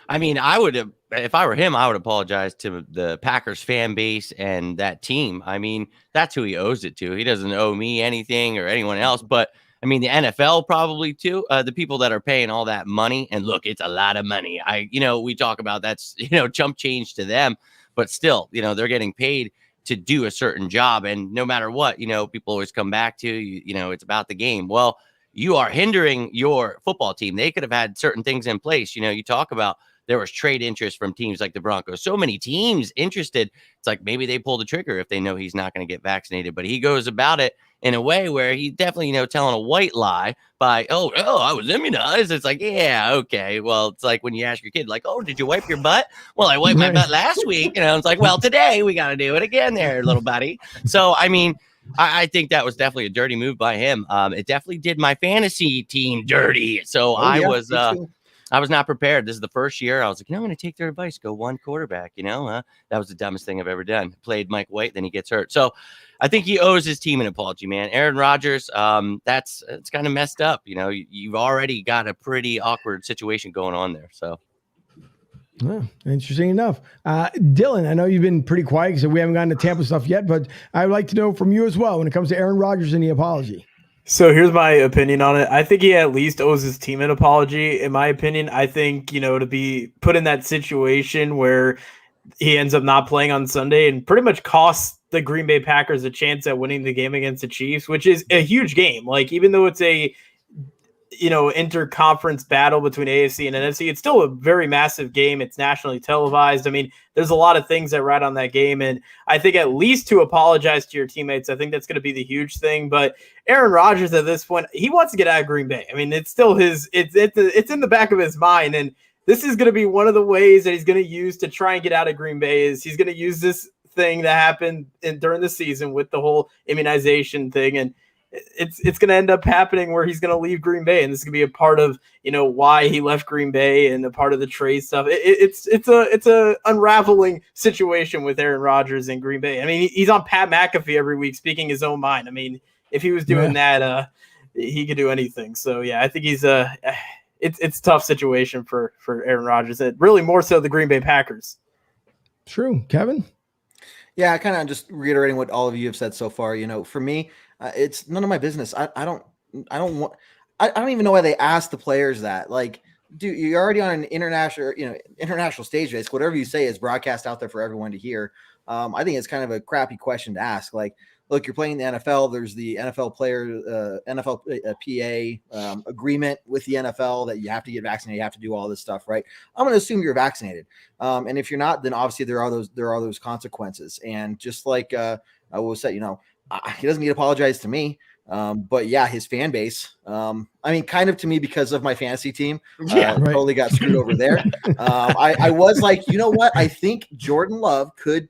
I mean, I would, if I were him, I would apologize to the Packers fan base and that team. I mean, that's who he owes it to. He doesn't owe me anything or anyone else, but I mean, the NFL probably too, the people that are paying all that money. And look, it's a lot of money. We talk about that's, chump change to them, but still, they're getting paid to do a certain job. And no matter what, people always come back to, it's about the game. Well, you are hindering your football team. They could have had certain things in place. You talk about there was trade interest from teams like the Broncos. So many teams interested. It's like maybe they pull the trigger if they know he's not going to get vaccinated. But he goes about it in a way where he definitely, telling a white lie by, oh, I was immunized. It's like, yeah, okay. Well, it's like when you ask your kid, like, oh, did you wipe your butt? Well, I wiped my butt last week. It's like, well, today we got to do it again there, little buddy. So, I mean, I think that was definitely a dirty move by him. It definitely did my fantasy team dirty. So I was not prepared. This is the first year I was like, I'm going to take their advice. Go one quarterback. That was the dumbest thing I've ever done. Played Mike White, then he gets hurt. So I think he owes his team an apology, man. Aaron Rodgers, it's kind of messed up. You've already got a pretty awkward situation going on there. So. Oh, interesting enough. Dylan, I know you've been pretty quiet because we haven't gotten to Tampa stuff yet, but I'd like to know from you as well when it comes to Aaron Rodgers and the apology. So here's my opinion on it. I think he at least owes his team an apology. In my opinion, I think, to be put in that situation where he ends up not playing on Sunday and pretty much costs the Green Bay Packers a chance at winning the game against the Chiefs, which is a huge game. Like, even though it's a, interconference battle between AFC and NFC, it's still a very massive game. It's nationally televised. I mean, there's a lot of things that ride on that game. And I think at least to apologize to your teammates, I think that's going to be the huge thing. But Aaron Rodgers at this point, he wants to get out of Green Bay. I mean, it's still it's in the back of his mind. And this is going to be one of the ways that he's going to use to try and get out of Green Bay is he's going to use this thing that happened during the season with the whole immunization thing. And it's going to end up happening where he's going to leave Green Bay, and this is going to be a part of why he left Green Bay and a part of the trade stuff. It's a unraveling situation with Aaron Rodgers in Green Bay. I mean, he's on Pat McAfee every week speaking his own mind. I mean, if he was doing that, he could do anything. So yeah, I think he's it's a tough situation for Aaron Rodgers. Really more so the Green Bay Packers. True, Kevin. Yeah, kind of just reiterating what all of you have said so far. For me, it's none of my business. I don't want. I don't even know why they ask the players that. Like, dude, you're already on an international stage. Basically, whatever you say is broadcast out there for everyone to hear. I think it's kind of a crappy question to ask. Like, look, you're playing the NFL. There's the NFL PA agreement with the NFL that you have to get vaccinated. You have to do all this stuff, right? I'm going to assume you're vaccinated. And if you're not, then obviously there are those consequences. And just like I was said, he doesn't need to apologize to me. But yeah, his fan base, kind of to me because of my fantasy team, totally got screwed over there. I was like, you know what? I think Jordan Love could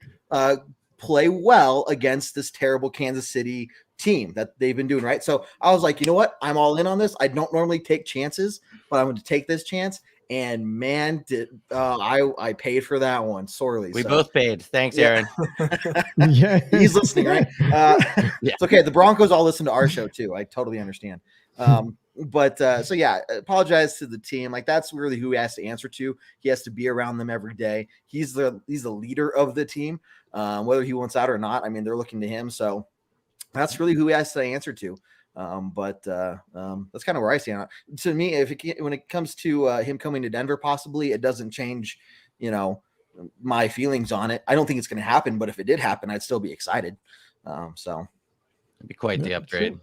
play well against this terrible Kansas City team that they've been doing, right? So I was like, you know what? I'm all in on this. I don't normally take chances, but I'm going to take this chance. And man, I paid for that one sorely. We both paid. Thanks, Aaron. Yeah. He's listening, right? It's okay. The Broncos all listen to our show too. I totally understand. So yeah, apologize to the team. Like, that's really who he has to answer to. He has to be around them every day. He's the leader of the team. Whether he wants out or not, they're looking to him. So that's really who he has to answer to. That's kind of where I stand. To me, when it comes to him coming to Denver, possibly, it doesn't change, my feelings on it. I don't think it's going to happen, but if it did happen, I'd still be excited. It'd be quite the upgrade.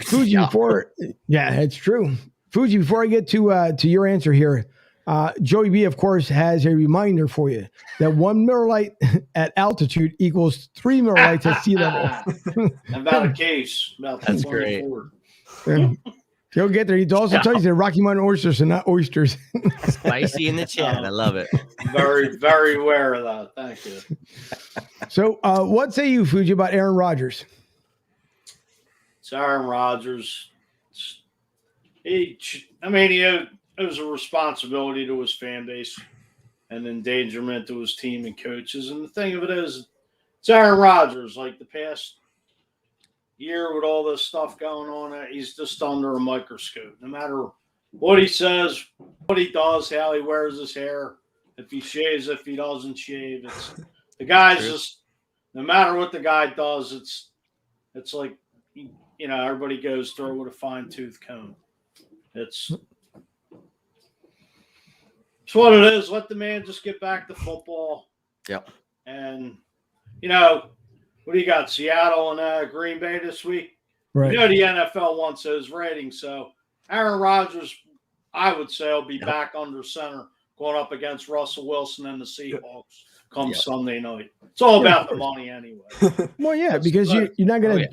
Fuji, it's true. Fuji, before I get to your answer here, Joey B, of course, has a reminder for you that 1 Miller Lite at altitude equals 3 Miller Lites at sea level. About a case. That's great. He'll get there. He also tells you they're Rocky Mountain oysters and not oysters. Spicy in the chat. I love it. Very, very aware of that. Thank you. So, what say you, Fuji, about Aaron Rodgers? It's Aaron Rodgers. It was a responsibility to his fan base and endangerment to his team and coaches. And the thing of it is, it's Aaron Rodgers. Like, the past year with all this stuff going on, he's just under a microscope. No matter what he says, what he does, how he wears his hair, if he shaves, if he doesn't shave, the guy's just, no matter what the guy does, it's like, everybody goes through it with a fine-tooth comb. It's what it is. Let the man just get back to football. Yep. And, what do you got? Seattle and Green Bay this week? Right. The NFL wants those ratings. So Aaron Rodgers, I would say, will be back under center going up against Russell Wilson and the Seahawks come Sunday night. It's all about the money anyway. Well, yeah, because you're not going to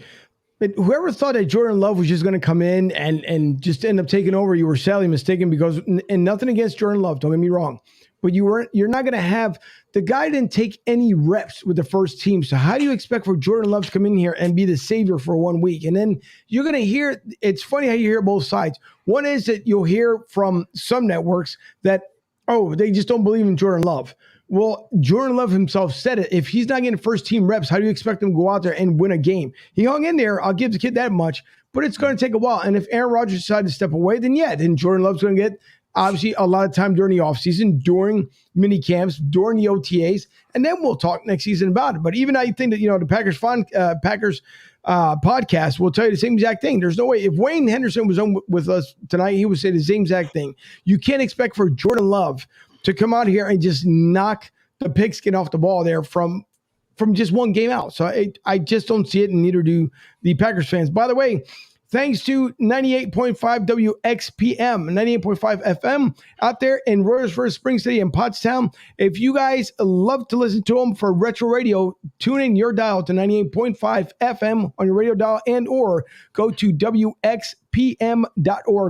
But whoever thought that Jordan Love was just going to come in and just end up taking over, you were sadly mistaken, because, and nothing against Jordan Love, don't get me wrong, but you're not going to have, the guy didn't take any reps with the first team. So how do you expect for Jordan Love to come in here and be the savior for 1 week? And then you're going to hear, it's funny how you hear both sides. One is that you'll hear from some networks that, they just don't believe in Jordan Love. Well, Jordan Love himself said it. If he's not getting first team reps, how do you expect him to go out there and win a game? He hung in there. I'll give the kid that much, but it's going to take a while. And if Aaron Rodgers decided to step away, then Jordan Love's going to get obviously a lot of time during the offseason, during mini camps, during the OTAs, and then we'll talk next season about it. But even I think that, the Packers podcast will tell you the same exact thing. There's no way. If Wayne Henderson was on with us tonight, he would say the same exact thing. You can't expect for Jordan Love to come out here and just knock the pigskin off the ball there from just one game out. So I just don't see it, and neither do the Packers fans. By the way, thanks to 98.5 WXPM, 98.5 FM out there in Royersford, Spring City, and Pottstown. If you guys love to listen to them for retro radio, tune in your dial to 98.5 FM on your radio dial, and or go to WXPM.org.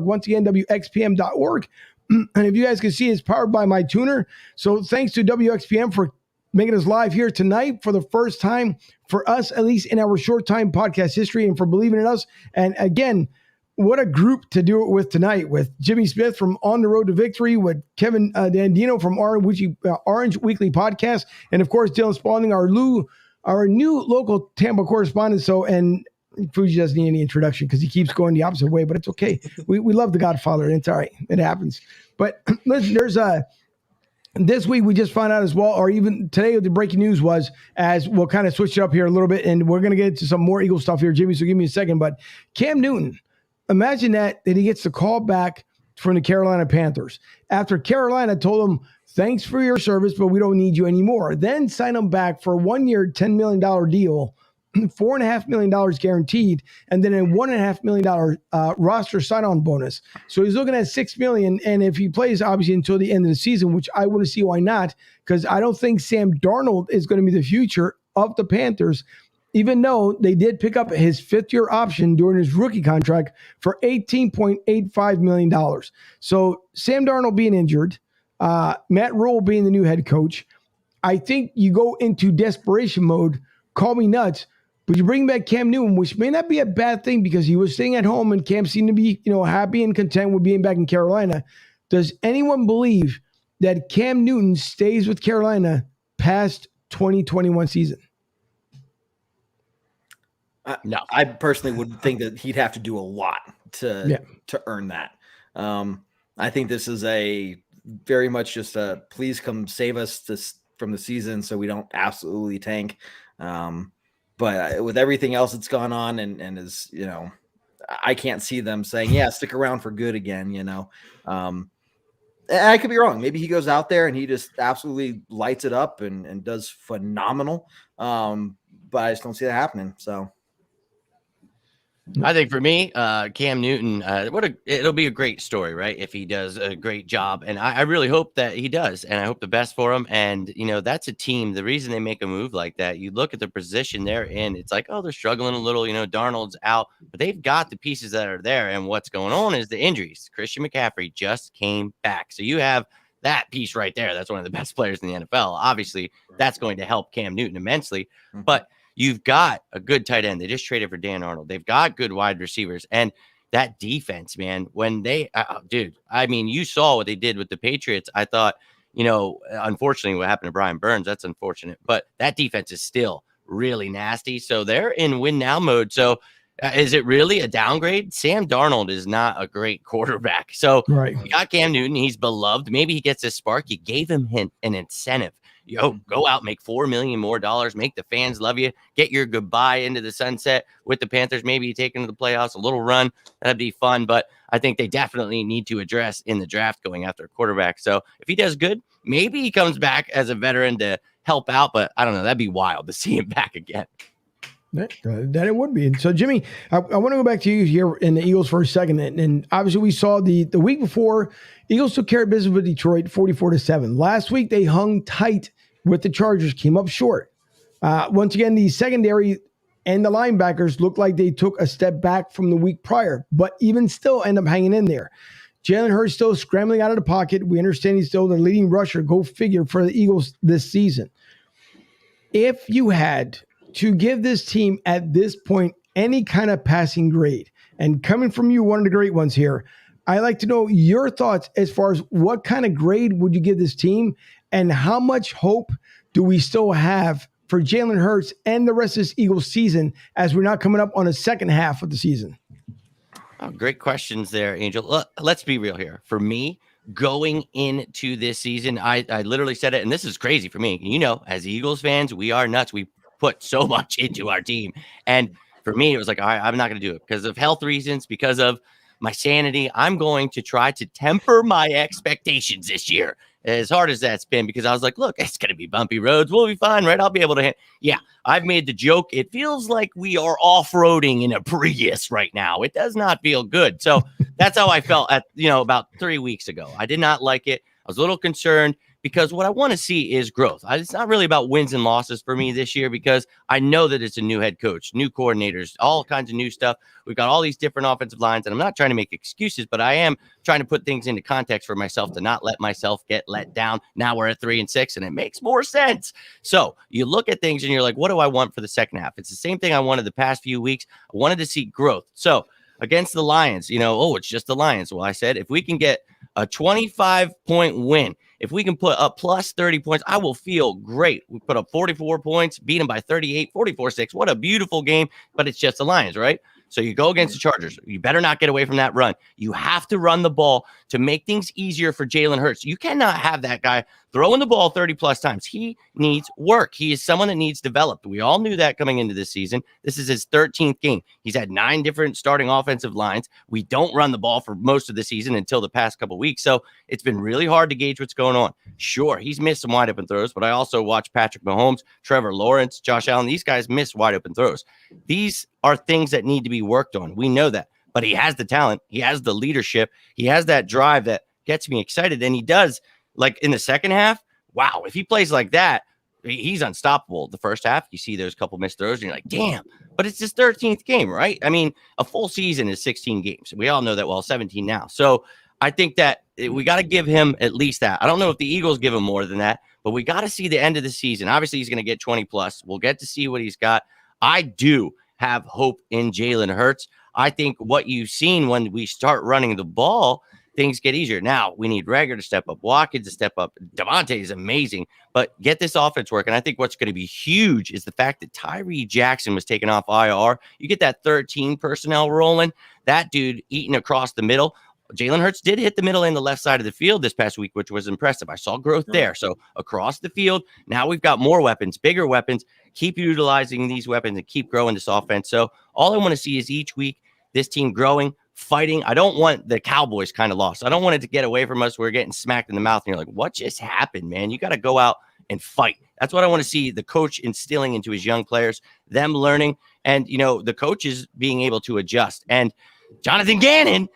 Once again, WXPM.org. And if you guys can see, it's powered by my tuner. So thanks to WXPM for making us live here tonight for the first time for us, at least in our short time podcast history, and for believing in us. And again, what a group to do it with tonight, with Jimmy Smith from On the Road to Victory, with Kevin Dandino from Orange Weekly Podcast, and of course, Dylan Spaulding, our new local Tampa correspondent. And Fuji doesn't need any introduction because he keeps going the opposite way, but it's okay. We love the Godfather, and it's all right. It happens. But listen, there's This week we just found out as well, or even today the breaking news was, as we'll kind of switch it up here a little bit, and we're going to get into some more Eagle stuff here, Jimmy, so give me a second. But Cam Newton, imagine that he gets the call back from the Carolina Panthers after Carolina told him, thanks for your service, but we don't need you anymore. Then sign him back for a 1 year, $10 million deal, $4.5 million guaranteed, and then a $1.5 million roster sign-on bonus. So he's looking at $6 million, and if he plays obviously until the end of the season, which I want to see why not, because I don't think Sam Darnold is going to be the future of the Panthers, even though they did pick up his fifth-year option during his rookie contract for $18.85 million. So Sam Darnold being injured, Matt Rule being the new head coach, I think you go into desperation mode. Call me nuts, but you bring back Cam Newton, which may not be a bad thing because he was staying at home and Cam seemed to be, happy and content with being back in Carolina. Does anyone believe that Cam Newton stays with Carolina past 2021 season? No, I personally would think that he'd have to do a lot to earn that. I think this is a very much just a please come save us from the season so we don't absolutely tank. But with everything else that's gone on and is, I can't see them saying, yeah, stick around for good again, I could be wrong. Maybe he goes out there and he just absolutely lights it up and does phenomenal. But I just don't see that happening. So I think for me, Cam Newton, it'll be a great story, right? If he does a great job. And I really hope that he does. And I hope the best for him. And, that's a team. The reason they make a move like that, you look at the position they're in, it's like, oh, they're struggling a little, Darnold's out, but they've got the pieces that are there. And what's going on is the injuries. Christian McCaffrey just came back. So you have that piece right there. That's one of the best players in the NFL. Obviously, that's going to help Cam Newton immensely. But you've got a good tight end. They just traded for Dan Arnold. They've got good wide receivers. And that defense, man, when they, you saw what they did with the Patriots. I thought, unfortunately, what happened to Brian Burns, that's unfortunate. But that defense is still really nasty. So they're in win now mode. So is it really a downgrade? Sam Darnold is not a great quarterback. So you got Cam Newton. He's beloved. Maybe he gets a spark. You gave him an incentive. Go out, make $4 million more, make the fans love you, get your goodbye into the sunset with the Panthers. Maybe you take into the playoffs, a little run. That'd be fun. But I think they definitely need to address in the draft going after a quarterback. So if he does good, maybe he comes back as a veteran to help out. But I don't know. That'd be wild to see him back again. That it would be. And so, Jimmy, I want to go back to you here in the Eagles for a second. And obviously, we saw the week before, Eagles took care of business with Detroit 44-7. Last week, they hung tight with the Chargers, came up short. Once again, the secondary and the linebackers looked like they took a step back from the week prior, but even still end up hanging in there. Jalen Hurts still scrambling out of the pocket. We understand he's still the leading rusher. Go figure for the Eagles this season. If you had to give this team at this point any kind of passing grade, and coming from you, one of the great ones here, I'd like to know your thoughts as far as what kind of grade would you give this team and how much hope do we still have for Jalen Hurts and the rest of this Eagles season as we're not coming up on the second half of the season? Oh, great questions there, Angel. Let's be real here. For me, going into this season, I literally said it, and this is crazy for me. As Eagles fans, we are nuts. We put so much into our team. And for me, it was like, all right, I'm not going to do it because of health reasons, because of my sanity. I'm going to try to temper my expectations this year, as hard as that's been, because I was like, look, it's going to be bumpy roads. We'll be fine, right? I'll be able to yeah, I've made the joke. It feels like we are off-roading in a Prius right now. It does not feel good. So that's how I felt at, about 3 weeks ago. I did not like it. I was a little concerned because what I want to see is growth. It's not really about wins and losses for me this year, because I know that it's a new head coach, new coordinators, all kinds of new stuff. We've got all these different offensive lines, and I'm not trying to make excuses, but I am trying to put things into context for myself to not let myself get let down. Now we're at 3-6, and it makes more sense. So you look at things and you're like, what do I want for the second half? It's the same thing I wanted the past few weeks. I wanted to see growth. So against the Lions, it's just the Lions. Well, I said, if we can get a 25-point win, if we can put up plus 30 points, I will feel great. We put up 44 points, beat them by 38, 44-6. What a beautiful game, but it's just the Lions, right? So you go against the Chargers. You better not get away from that run. You have to run the ball to make things easier for Jalen Hurts. You cannot have that guy throwing the ball 30 plus times. He needs work. He is someone that needs developed. We all knew that coming into this season. This is his 13th game. He's had 9 different starting offensive lines. We don't run the ball for most of the season until the past couple weeks. So it's been really hard to gauge what's going on. Sure, he's missed some wide open throws, but I also watch Patrick Mahomes, Trevor Lawrence, Josh Allen. These guys miss wide open throws. These are things that need to be worked on. We know that. But he has the talent. He has the leadership. He has that drive that gets me excited. And he does, like in the second half, wow, if he plays like that, he's unstoppable. The first half, you see those couple missed throws, and you're like, damn. But it's his 13th game, right? I mean, a full season is 16 games. We all know that, well, 17 now. So I think that we got to give him at least that. I don't know if the Eagles give him more than that, but we got to see the end of the season. Obviously, he's going to get 20 plus. We'll get to see what he's got. I do have hope in Jalen Hurts. I think what you've seen when we start running the ball, things get easier. Now we need Rager to step up, Watkins to step up. Devontae is amazing, but get this offense working. I think what's going to be huge is the fact that Tyree Jackson was taken off IR. You get that 13 personnel rolling, that dude eating across the middle. Jalen Hurts did hit the middle and the left side of the field this past week, which was impressive. I saw growth there. So across the field, now we've got more weapons, bigger weapons. Keep utilizing these weapons and keep growing this offense. So all I want to see is each week this team growing, fighting. I don't want the Cowboys kind of loss. I don't want it to get away from us. We're getting smacked in the mouth and you're like, what just happened, man? You got to go out and fight. That's what I want to see the coach instilling into his young players, them learning, and, you know, the coaches being able to adjust. And Jonathan Gannon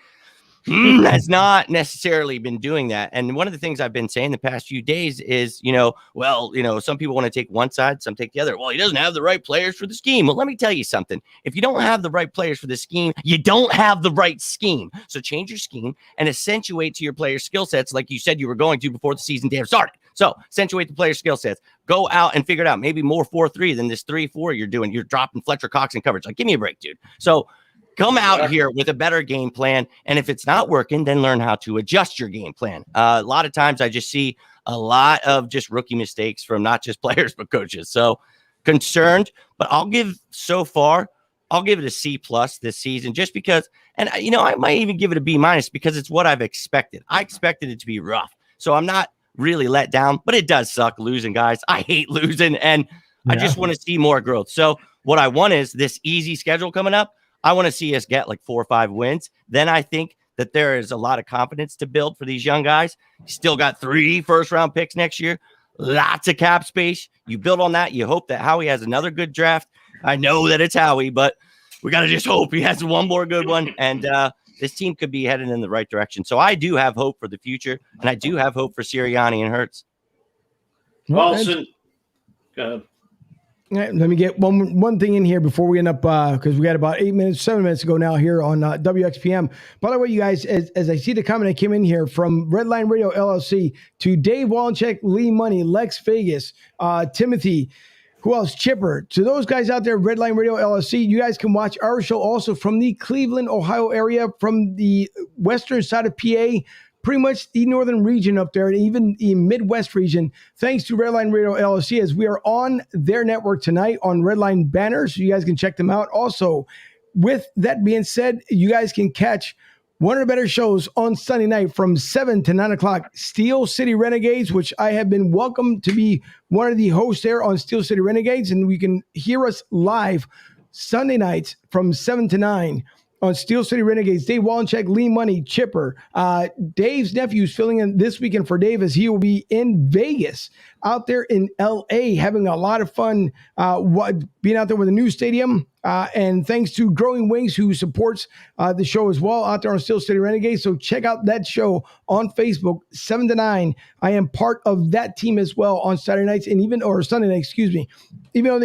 has not necessarily been doing that. And one of the things I've been saying the past few days is, some people want to take one side, some take the other. Well, he doesn't have the right players for the scheme. Well, let me tell you something. If you don't have the right players for the scheme, you don't have the right scheme. So change your scheme and accentuate to your players' skill sets like you said you were going to before the season damn started. So accentuate the players' skill sets. Go out and figure it out. Maybe more 4-3 than this 3-4 you're doing. You're dropping Fletcher Cox in coverage. Like, give me a break, dude. So come out here with a better game plan. And if it's not working, then learn how to adjust your game plan. A lot of times I just see a lot of just rookie mistakes from not just players, but coaches. So concerned, but I'll give it a C+ this season just because, and I might even give it a B- because it's what I've expected. I expected it to be rough. So I'm not really let down, but it does suck losing, guys. I hate losing, and I just want to see more growth. So what I want is this easy schedule coming up. I want to see us get like 4 or 5 wins. Then I think that there is a lot of confidence to build for these young guys. Still got 3 first-round picks next year. Lots of cap space. You build on that. You hope that Howie has another good draft. I know that it's Howie, but we got to just hope he has one more good one. And this team could be headed in the right direction. So I do have hope for the future, and I do have hope for Sirianni and Hurts. Wilson, go ahead. Let me get one thing in here before we end up, because we got about 7 minutes to go now here on WXPM. By the way, you guys, as I see the comment that came in here from Redline Radio LLC to Dave Wallencheck, Lee Money, Lex Vegas, Timothy, who else? Chipper. To those guys out there, Redline Radio LLC, you guys can watch our show also from the Cleveland, Ohio area, from the western side of PA, pretty much the northern region up there, and even the Midwest region, thanks to Redline Radio LLC, as we are on their network tonight on Redline banners, so you guys can check them out. Also, with that being said, you guys can catch one of the better shows on Sunday night from 7 to 9 o'clock, Steel City Renegades, which I have been welcomed to be one of the hosts there on Steel City Renegades, and we can hear us live Sunday nights from 7 to 9 on Steel City Renegades. Dave Wallencheck, Lee Money, Chipper. Dave's nephew is filling in this weekend for Dave as he will be in Vegas, out there in L.A., having a lot of fun being out there with a new stadium. And thanks to Growing Wings, who supports the show as well, out there on Steel City Renegades. So check out that show on Facebook, 7 to 9. I am part of that team as well on Saturday nights, or Sunday nights, excuse me. Even though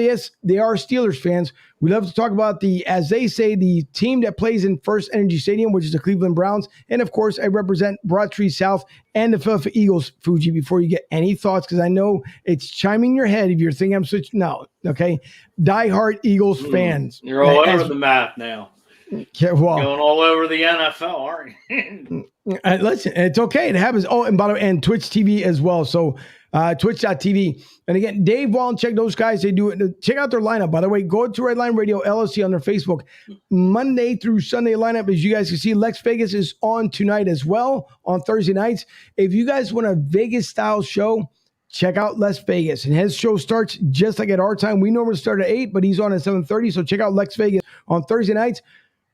they are Steelers fans, we love to talk about as they say, the team that plays in First Energy Stadium, which is the Cleveland Browns. And of course, I represent Broad Street South and the Philadelphia Eagles, Fuji, before you get any thoughts, because I know it's chiming in your head if you're thinking I'm switching. No, okay. Diehard Eagles fans. You're all over the map now. Yeah, well, going all over the NFL, aren't you? Listen, it's okay. It happens. Oh, and by the way, and Twitch TV as well. So Twitch.tv. And again, Dave Wallencheck, those guys, they do it. Check out their lineup. By the way, go to Redline Radio LLC on their Facebook. Monday through Sunday lineup, as you guys can see, Lex Vegas is on tonight as well on Thursday nights. If you guys want a Vegas-style show, check out Las Vegas. And his show starts just like at our time. We normally start at 8, but he's on at 7:30. So check out Las Vegas on Thursday nights.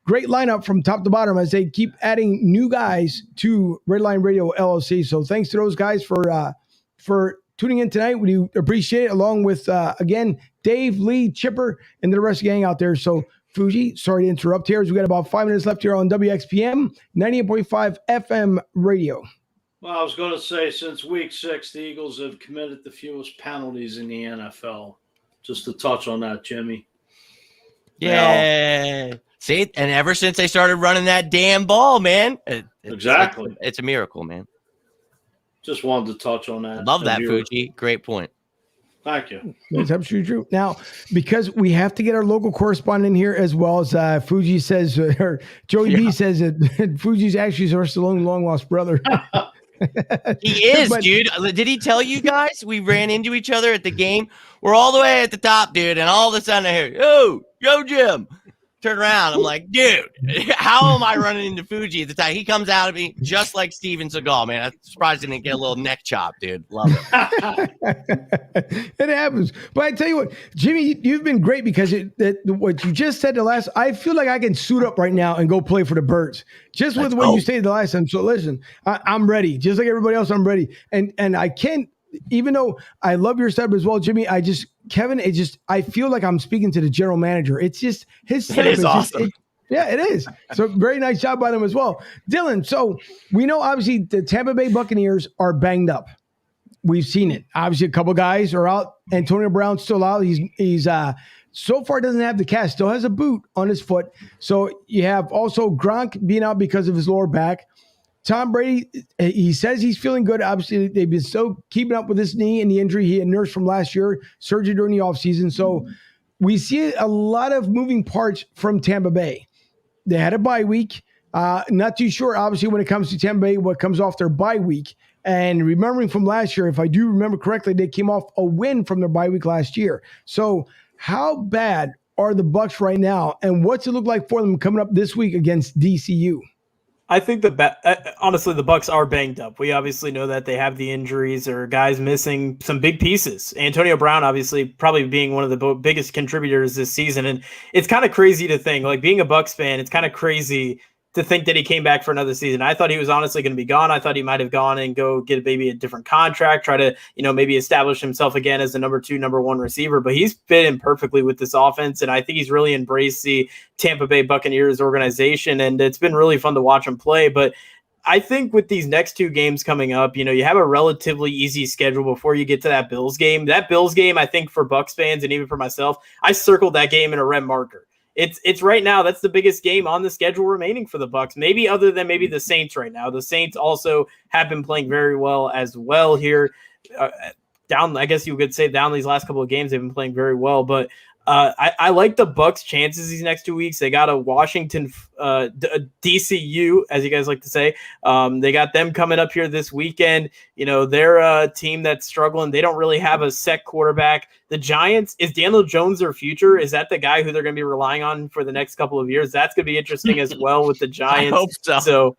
Great lineup from top to bottom as they keep adding new guys to Redline Radio LLC. So thanks to those guys for tuning in tonight. We do appreciate it, along with, again, Dave, Lee, Chipper, and the rest of the gang out there. So Fuji, sorry to interrupt here, as we got about 5 minutes left here on WXPM 98.5 FM radio. Well, I was going to say, since week 6, the Eagles have committed the fewest penalties in the NFL. Just to touch on that, Jimmy. Yeah. See, and ever since they started running that damn ball, man. Exactly. It's a miracle, man. Just wanted to touch on that. Love that, Fuji. Great point. Thank you. That's absolutely true. Now, because we have to get our local correspondent here, as well as Fuji says, or Joey B says that Fuji's actually Stallone long lost brother. He is, dude. Did he tell you guys we ran into each other at the game? We're all the way at the top, dude, and all of a sudden I hear, yo, Jim. Turn around. I'm like, dude, how am I running into Fuji at the time? He comes out of me just like Steven Seagal, man. I'm surprised he didn't get a little neck chop, dude. Love it. It happens. But I tell you what, Jimmy, you've been great because what you just said I feel like I can suit up right now and go play for the Birds. Just with what you stated the last time. So listen, I'm ready. Just like everybody else, I'm ready. And I can't, even though I love your setup as well, Jimmy, Kevin, I feel like I'm speaking to the general manager. It's just his setup is awesome. It is. So very nice job by them as well. Dylan, so we know obviously the Tampa Bay Buccaneers are banged up. We've seen it. Obviously, a couple guys are out. Antonio Brown's still out. He's so far doesn't have the cast. Still has a boot on his foot. So you have also Gronk being out because of his lower back. Tom Brady, he says he's feeling good. Obviously, they've been so keeping up with his knee and the injury he had nursed from last year, surgery during the offseason. So we see a lot of moving parts from Tampa Bay. They had a bye week. Not too sure, obviously, when it comes to Tampa Bay, what comes off their bye week. And remembering from last year, if I do remember correctly, they came off a win from their bye week last year. So how bad are the Bucs right now? And what's it look like for them coming up this week against DCU? I think honestly, the Bucs are banged up. We obviously know that they have the injuries or guys missing some big pieces. Antonio Brown, obviously, probably being one of the biggest contributors this season. And it's kind of crazy to think, like being a Bucs fan, it's kind of crazy to think that he came back for another season. I thought he was honestly going to be gone. I thought he might have gone and go get maybe a different contract, try to, maybe establish himself again as the number 2, number 1 receiver, but he's fit in perfectly with this offense. And I think he's really embraced the Tampa Bay Buccaneers organization, and it's been really fun to watch him play. But I think with these next 2 games coming up, you have a relatively easy schedule before you get to that Bills game. That Bills game, I think for Bucs fans and even for myself, I circled that game in a red marker. It's right now, that's the biggest game on the schedule remaining for the Bucs, maybe other than maybe the Saints right now. The Saints also have been playing very well as well here. I guess you could say down these last couple of games, they've been playing very well, but I like the Bucs' chances these next 2 weeks. They got a Washington, DCU, as you guys like to say. They got them coming up here this weekend. They're a team that's struggling. They don't really have a set quarterback. The Giants, is Daniel Jones their future? Is that the guy who they're going to be relying on for the next couple of years? That's going to be interesting as well with the Giants. I hope so.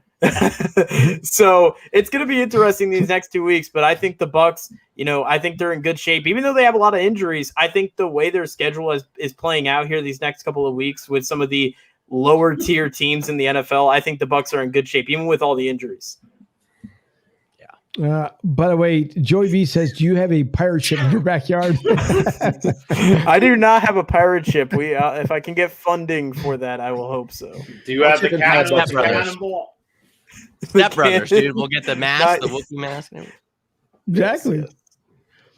So it's going to be interesting these next 2 weeks, but I think the Bucs, I think they're in good shape. Even though they have a lot of injuries, I think the way their schedule is playing out here these next couple of weeks with some of the lower tier teams in the NFL, I think the Bucs are in good shape, even with all the injuries. By the way, Joey V says, do you have a pirate ship in your backyard? I do not have a pirate ship. We, if I can get funding for that, I will hope so. Do you have the cannonball? Step Brothers, dude. We'll get the mask, the Wookiee mask. Exactly. Yes.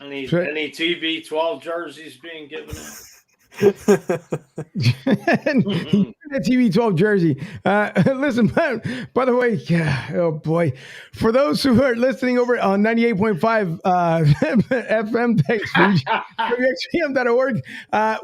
Any TB12 jerseys being given out? That TV12 jersey. Listen, by the way, oh boy, for those who are listening over on 98.5 FM, thanks WXPM.org.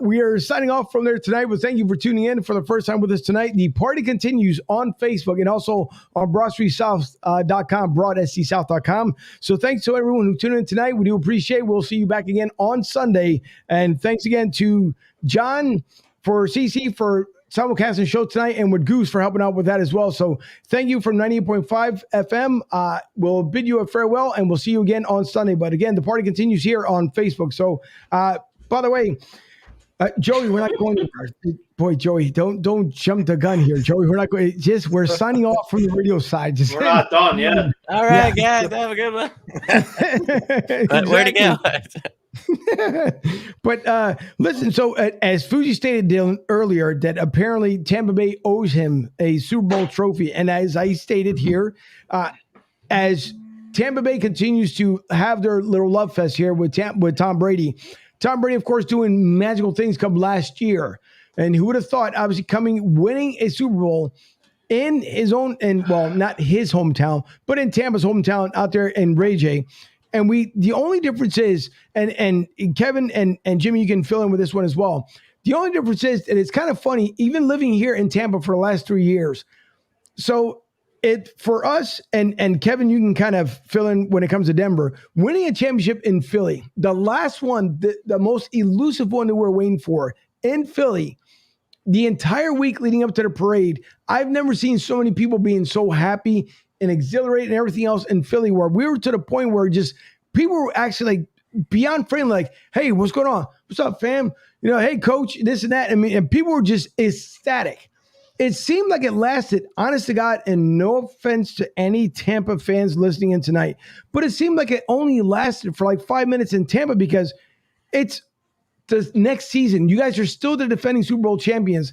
We are signing off from there tonight, but thank you for tuning in for the first time with us tonight. The party continues on Facebook and also on BroadStreetSouth.com, BroadSCSouth.com. So thanks to everyone who tuned in tonight. We do appreciate it. We'll see you back again on Sunday. And thanks again to John, for CC, for simulcasting show tonight, and with Goose for helping out with that as well. So thank you from 98.5 FM. We'll bid you a farewell, and we'll see you again on Sunday. But again, the party continues here on Facebook. So, by the way, Joey, we're not going to. Boy, Joey, don't jump the gun here, Joey. We're not going. We're signing off from the radio side. We're not done yet. All right, guys, have a good one. But where'd it go? But listen, so as Fuji stated, Dylan, earlier, that apparently Tampa Bay owes him a Super Bowl trophy. And as I stated here, as Tampa Bay continues to have their little love fest here with Tom Brady. Tom Brady, of course, doing magical things come last year. And who would have thought, obviously, winning a Super Bowl in his own, and well, not his hometown, but in Tampa's hometown out there in Ray J. And the only difference is, and Kevin and Jimmy, you can fill in with this one as well. The only difference is, and it's kind of funny, even living here in Tampa for the last 3 years. So for us, and Kevin, you can kind of fill in when it comes to Denver, winning a championship in Philly, the last one, the most elusive one that we're waiting for in Philly, the entire week leading up to the parade, I've never seen so many people being so happy and exhilarated and everything else in Philly, where we were to the point where just people were actually like beyond friendly, like, hey, what's going on? What's up, fam? Hey, coach, this and that. I mean, and people were just ecstatic. It seemed like it lasted, honest to God, and no offense to any Tampa fans listening in tonight, but it seemed like it only lasted for like 5 minutes in Tampa because it's the next season. You guys are still the defending Super Bowl champions.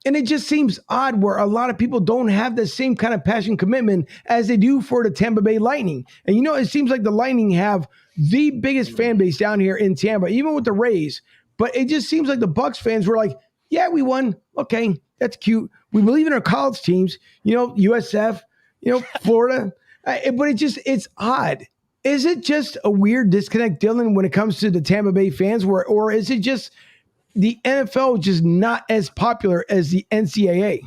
And it just seems odd where a lot of people don't have the same kind of passion commitment as they do for the Tampa Bay Lightning. And, it seems like the Lightning have the biggest fan base down here in Tampa, even with the Rays. But it just seems like the Bucks fans were like, yeah, we won. Okay, that's cute. We believe in our college teams, USF, Florida. But it's odd. Is it just a weird disconnect, Dylan, when it comes to the Tampa Bay fans, or is it just the NFL just not as popular as the NCAA?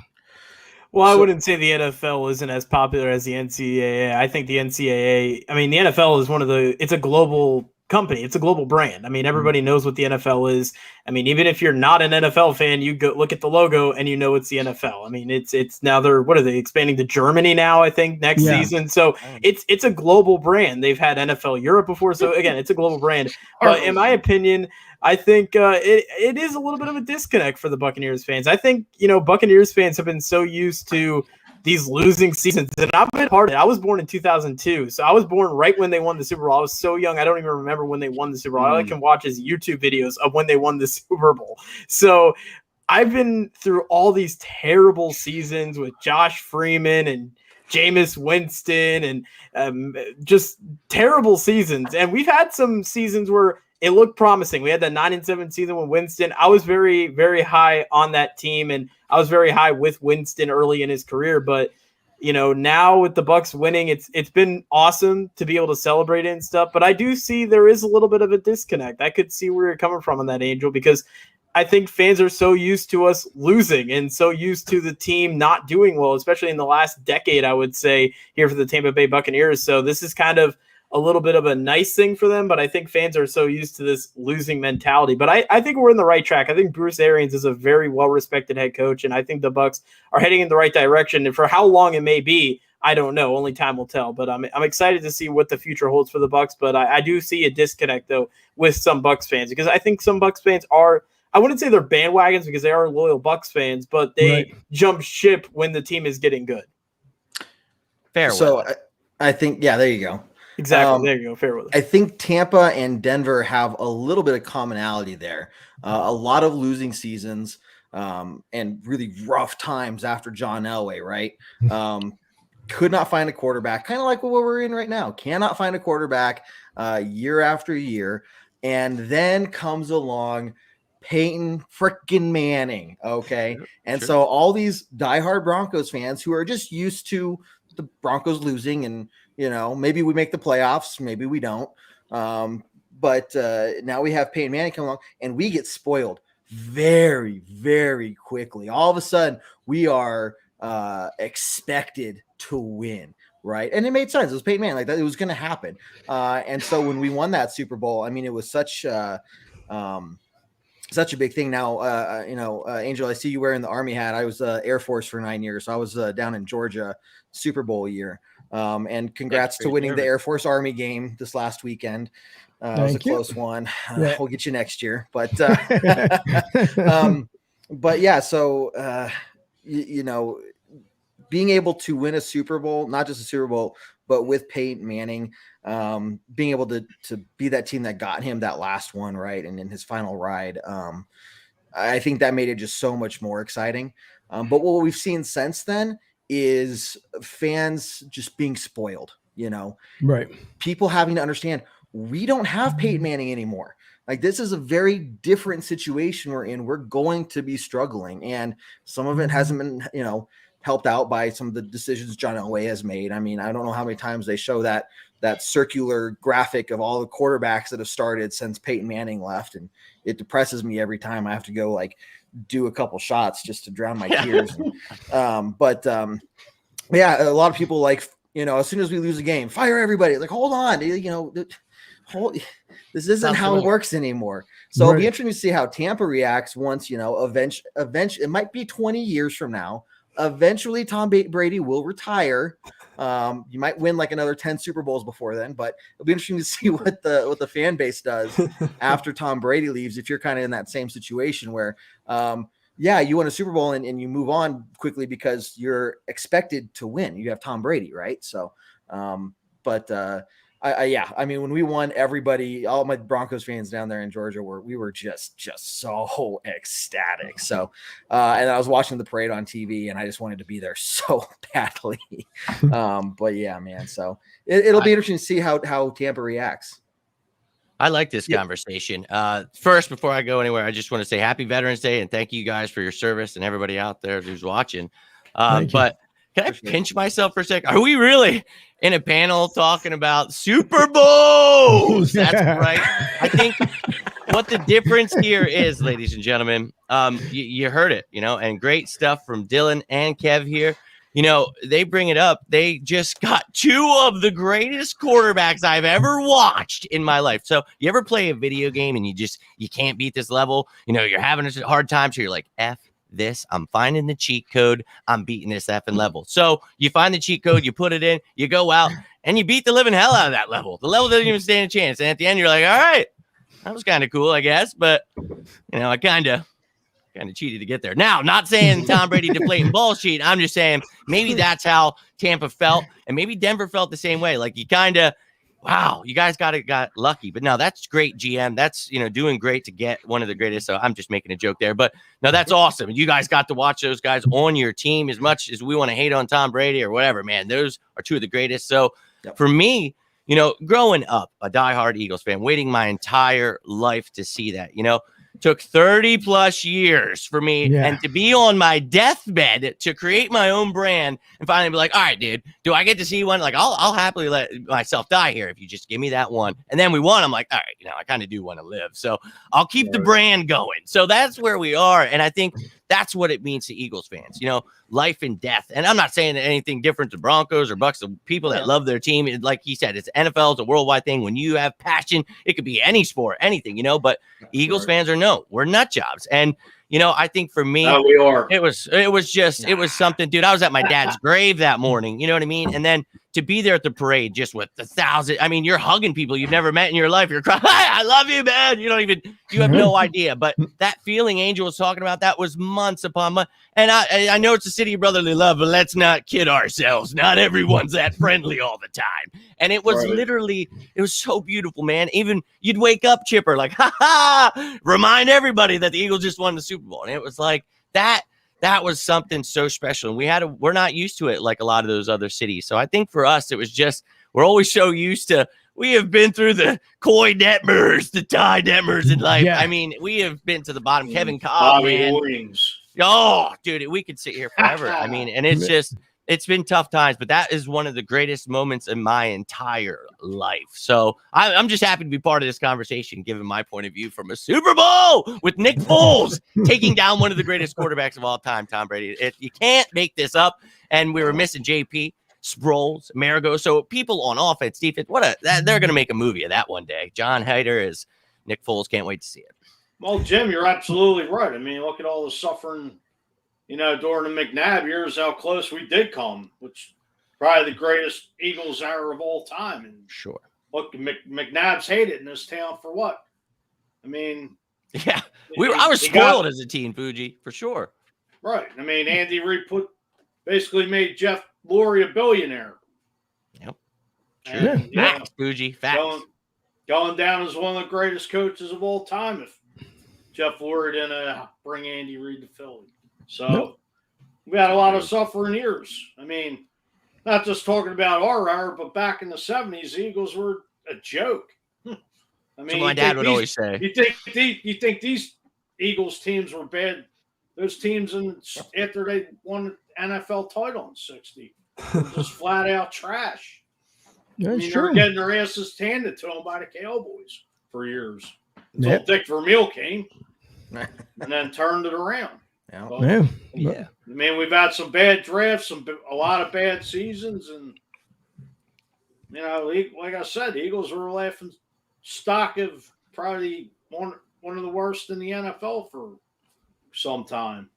Well, I wouldn't say the NFL isn't as popular as the NCAA. I think the NCAA, the NFL it's a global company. It's a global brand. Everybody knows what the NFL is. Even if you're not an NFL fan, you go look at the logo and it's the NFL. It's now what are they expanding to Germany now, I think, next season. So it's a global brand. They've had NFL Europe before. So again, it's a global brand. But in my opinion, I think it is a little bit of a disconnect for the Buccaneers fans. I think, Buccaneers fans have been so used to these losing seasons. And I've been part of it. I was born in 2002. So I was born right when they won the Super Bowl. I was so young. I don't even remember when they won the Super Bowl. All I can watch is YouTube videos of when they won the Super Bowl. So I've been through all these terrible seasons with Josh Freeman and Jameis Winston and just terrible seasons. And we've had some seasons where it looked promising. We had that 9-7 season with Winston. I was very, very high on that team, and I was very high with Winston early in his career. But now with the Bucs winning, it's been awesome to be able to celebrate it and stuff. But I do see there is a little bit of a disconnect. I could see where you're coming from on that, Angel, because I think fans are so used to us losing and so used to the team not doing well, especially in the last decade, I would say, here for the Tampa Bay Buccaneers. So this is kind of a little bit of a nice thing for them, but I think fans are so used to this losing mentality. But I think we're in the right track. I think Bruce Arians is a very well-respected head coach, and I think the Bucs are heading in the right direction. And for how long it may be, I don't know. Only time will tell. But I'm excited to see what the future holds for the Bucs. But I do see a disconnect, though, with some Bucs fans, because I think some Bucs fans are – I wouldn't say they're bandwagons because they are loyal Bucs fans, but they jump ship when the team is getting good. Fair. So I think, there you go. Exactly. There you go. Fair weather. I think Tampa and Denver have a little bit of commonality there. A lot of losing seasons and really rough times after John Elway, right? Could not find a quarterback, kind of like what we're in right now. Cannot find a quarterback year after year. And then comes along Peyton freaking Manning, okay? And so all these diehard Broncos fans who are just used to the Broncos losing and, maybe we make the playoffs, maybe we don't. But now we have Peyton Manning come along, and we get spoiled very, very quickly. All of a sudden, we are expected to win, right? And it made sense. It was Peyton Manning, like that. It was going to happen. And so when we won that Super Bowl, it was such such a big thing now. Angel, I see you wearing the Army hat. I was Air Force for 9 years. So I was down in Georgia Super Bowl year. And congrats to winning the Air Force Army game this last weekend. It was a close one. We'll get you next year. But but yeah, so being able to win a Super Bowl, not just a Super Bowl, but with Peyton Manning, being able to be that team that got him that last one, right, and in his final ride, I think that made it just so much more exciting. But what we've seen since then is fans just being spoiled, right? People having to understand we don't have Peyton Manning anymore. Like, this is a very different situation we're in. We're going to be struggling, and some of it hasn't been, helped out by some of the decisions John Elway has made. I mean, I don't know how many times they show that circular graphic of all the quarterbacks that have started since Peyton Manning left, and it depresses me every time I have to go do a couple shots just to drown my tears. Yeah, a lot of people as soon as we lose a game, fire everybody. Like, hold on, this isn't how it works anymore. So it'll be interesting to see how Tampa reacts once, eventually it might be 20 years from now. Eventually Tom Brady will retire. You might win another 10 Super Bowls before then, but it'll be interesting to see what the fan base does after Tom Brady leaves. If you're kind of in that same situation where, you win a Super Bowl and you move on quickly because you're expected to win. You have Tom Brady, right? So, I mean, when we won, everybody, all my Broncos fans down there in Georgia we were just so ecstatic. So, and I was watching the parade on TV, and I just wanted to be there so badly. But yeah, man. So it'll be interesting to see how Tampa reacts. I like this conversation. First, before I go anywhere, I just want to say Happy Veterans Day and thank you guys for your service and everybody out there who's watching. But can I pinch myself for a sec? Are we really in a panel talking about Super Bowls? That's right. I think what the difference here is, ladies and gentlemen, you heard it, and great stuff from Dylan and Kev here. They bring it up. They just got two of the greatest quarterbacks I've ever watched in my life. So you ever play a video game and you can't beat this level? You're having a hard time. So you're like, F this, I'm finding the cheat code, I'm beating this effing level. So you find the cheat code, you put it in, you go out and you beat the living hell out of that level. The level doesn't even stand a chance. And at the end, you're like, all right, that was kind of cool, I guess. But I kind of cheated to get there. Now, not saying Tom Brady deflating ball sheet. I'm just saying maybe that's how Tampa felt, and maybe Denver felt the same way. Like, you kind of, wow, you guys got lucky. But no, that's great, GM. That's, doing great to get one of the greatest. So I'm just making a joke there. But no, that's awesome. You guys got to watch those guys on your team. As much as we want to hate on Tom Brady or whatever, man, those are two of the greatest. So for me, growing up, a diehard Eagles fan, waiting my entire life to see that, took 30 plus years for me and to be on my deathbed to create my own brand and finally be like, all right, dude, do I get to see one? Like, I'll happily let myself die here if you just give me that one. And then we won. I'm like, all right, I kind of do want to live. So I'll keep the brand going. So that's where we are. And I think that's what it means to Eagles fans, life and death. And I'm not saying anything different to Broncos or Bucks, the people that love their team. Like he said, it's NFL, it's a worldwide thing. When you have passion, it could be any sport, anything, but Eagles fans are we're nut jobs. And, I think for me, we are. It was something, dude. I was at my dad's grave that morning. You know what I mean? And then to be there at the parade, just with the thousand, I mean, you're hugging people you've never met in your life. You're crying, I love you, man. You have no idea. But that feeling Angel was talking about, that was months upon months. And I know it's a city of brotherly love, but let's not kid ourselves. Not everyone's that friendly all the time. And it was literally, it was so beautiful, man. Even you'd wake up chipper, like, remind everybody that the Eagles just won the Super Bowl. And it was like that was something so special. And we're not used to it like a lot of those other cities. So I think for us, it was just, we're always so used to, we have been through the Coy Detmers, the Ty Detmers in life. Yeah. I mean, we have been to the bottom. Kevin Cobb, man. Oh, dude, we could sit here forever. I mean, and it's been tough times, but that is one of the greatest moments in my entire life. So I'm just happy to be part of this conversation, given my point of view from a Super Bowl with Nick Foles taking down one of the greatest quarterbacks of all time, Tom Brady. You can't make this up. And we were missing JP, Sproles, Marigo. So people on offense, defense, they're going to make a movie of that one day. John Hyder is Nick Foles. Can't wait to see it. Well, Jim, you're absolutely right. I mean, look at all the suffering, during the McNabb years, how close we did come, which probably the greatest Eagles era of all time. And sure. Look, McNabb's hated in this town for what? I mean, yeah, I was spoiled as a teen, Fuji, for sure. Right. I mean, Andy Reid basically made Jeff Lurie a billionaire. Yep. And, facts, Fuji. Facts. Going down as one of the greatest coaches of all time if Jeff Lurie didn't bring Andy Reid to Philly. So we had a lot of suffering years. I mean, not just talking about our era, but back in the 70s, the Eagles were a joke. I mean, so my dad would always say. You think these Eagles teams were bad? Those teams, after they won an NFL title in '60, were just flat out trash. That's They true. were getting their asses handed to them by the Cowboys for years until Dick Vermeil came and then turned it around. Yeah. I mean, we've had some bad drafts, a lot of bad seasons, and like I said, the Eagles were laughing stock of probably one of the worst in the NFL for some time.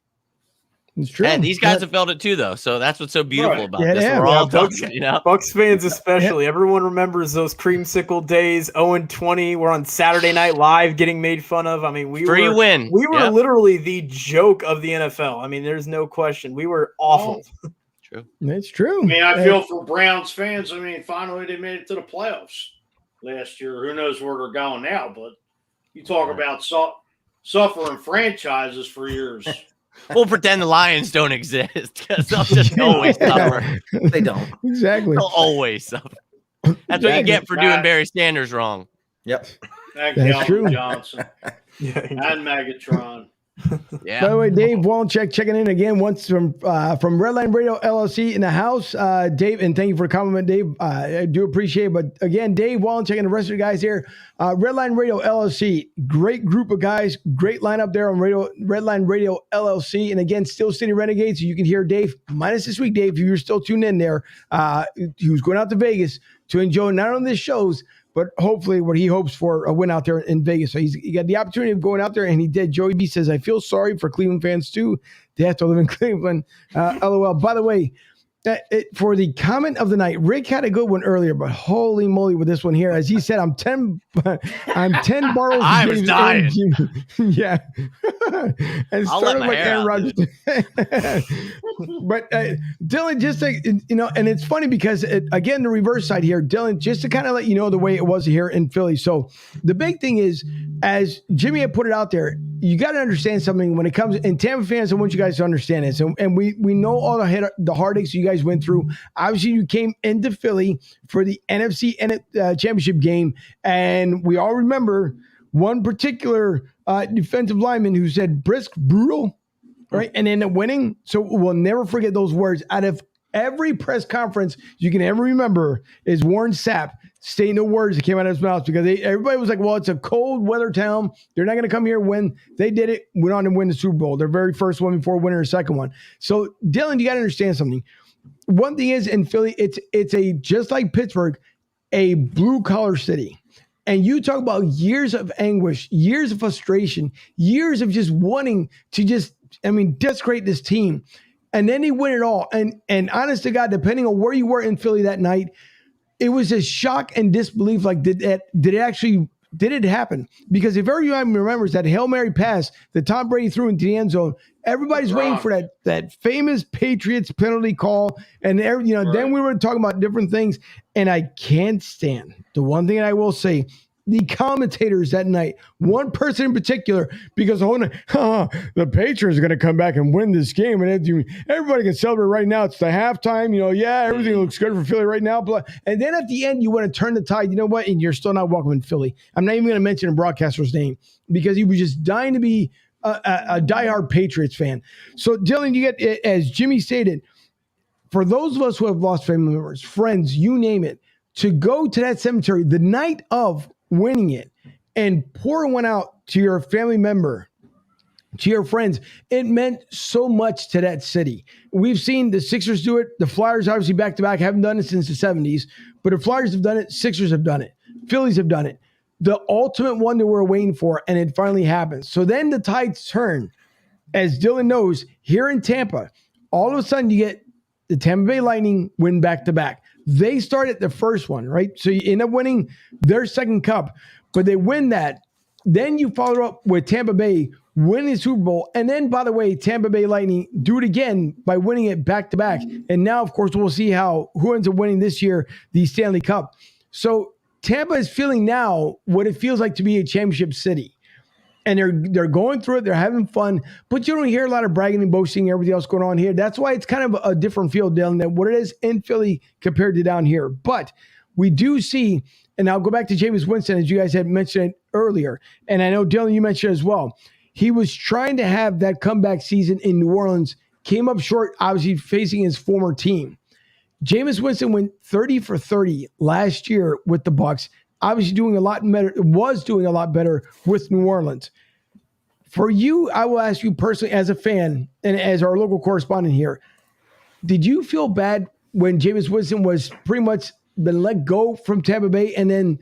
It's true. And these guys have felt it too, though. So that's what's so beautiful about this. Yeah, We're all talking, Bucks fans especially. Everyone remembers those creamsicle days, 0-20. We're on Saturday Night Live getting made fun of. I mean, we were literally the joke of the NFL. I mean, there's no question. We were awful. True. That's true. I mean, I feel for Browns fans. I mean, finally they made it to the playoffs last year. Who knows where they're going now? But you talk about suffering franchises for years. We'll pretend the Lions don't exist because they'll just always suffer. They don't. Exactly. They'll always suffer. That's what you get for doing Barry Sanders wrong. Yep. That's true. Johnson and Megatron. Yeah. By the way, Dave Wallencheck checking in again once from Redline Radio LLC in the house. Dave, and thank you for the compliment, Dave. I do appreciate it. But again, Dave Wallencheck and the rest of the guys here, Redline Radio LLC, great group of guys, great lineup there on Redline Radio LLC. And again, Steel City Renegades. You can hear Dave, minus this week, Dave, if you're still tuned in there. He was going out to Vegas to enjoy not only the shows, but hopefully what he hopes for a win out there in Vegas. So he got the opportunity of going out there, and he did. Joey B says, I feel sorry for Cleveland fans too. They have to live in Cleveland. LOL. By the way, for the comment of the night, Rick had a good one earlier, but holy moly with this one here. As he said, I'm 10 borrows. I was dying. Yeah. And I'll started let my like hair Aaron out, Rodgers. But Dylan, just to, and it's funny because again, the reverse side here, Dylan, just to kind of let you know the way it was here in Philly. So the big thing is, as Jimmy had put it out there, you got to understand something when it comes, and Tampa fans, I want you guys to understand this. And we know all the heartaches you guys went through. Obviously, you came into Philly for the NFC championship game, and we all remember one particular defensive lineman who said brisk, brutal, right, and ended up winning. So we'll never forget those words. Out of every press conference you can ever remember is Warren Sapp stating the words that came out of his mouth, because everybody was like, well, it's a cold weather town. They're not going to come here and win. They did it, went on to win the Super Bowl, their very first one before winning their second one. So, Dylan, you got to understand something. One thing is, in Philly, it's a, just like Pittsburgh, a blue-collar city. And you talk about years of anguish, years of frustration, years of just wanting to desecrate this team. And then they win it all. And honest to God, depending on where you were in Philly that night, it was a shock and disbelief. Like, did it happen? Because if everyone remembers that Hail Mary pass that Tom Brady threw into the end zone, everybody's waiting for that famous Patriots penalty call. And then we were talking about different things. And I can't stand the one thing I will say. The commentators that night, one person in particular, because the Patriots are going to come back and win this game, and everybody can celebrate right now. It's the halftime, everything looks good for Philly right now. And then at the end, you want to turn the tide. You know what? And you're still not welcome in Philly. I'm not even going to mention a broadcaster's name because he was just dying to be a diehard Patriots fan. So, Dylan, you get, as Jimmy stated, for those of us who have lost family members, friends, you name it, to go to that cemetery the night of winning it and pouring one out to your family member, to your friends, it meant so much to that city. We've seen the Sixers do it. The Flyers, obviously, back-to-back, haven't done it since the 70s, but the Flyers have done it. Sixers have done it. Phillies have done it. the ultimate one that we're waiting for, and it finally happens. So then the tides turn. As Dylan knows, here in Tampa, all of a sudden you get the Tampa Bay Lightning win back-to-back. They started the first one, right? So you end up winning their second cup, but they win that. Then you follow up with Tampa Bay winning the Super Bowl. And then, by the way, Tampa Bay Lightning do it again by winning it back-to-back. And now, of course, we'll see who ends up winning this year the Stanley Cup. So Tampa is feeling now what it feels like to be a championship city. And they're going through it. They're having fun. But you don't hear a lot of bragging and boasting and everything else going on here. That's why it's kind of a different feel, Dylan, than what it is in Philly compared to down here. But we do see, and I'll go back to Jameis Winston, as you guys had mentioned earlier. And I know, Dylan, you mentioned as well. He was trying to have that comeback season in New Orleans, came up short, obviously facing his former team. Jameis Winston went 30 for 30 last year with the Bucs. Obviously doing a lot better with New Orleans. For you, I will ask you personally as a fan and as our local correspondent here, did you feel bad when Jameis Winston was pretty much been let go from Tampa Bay and then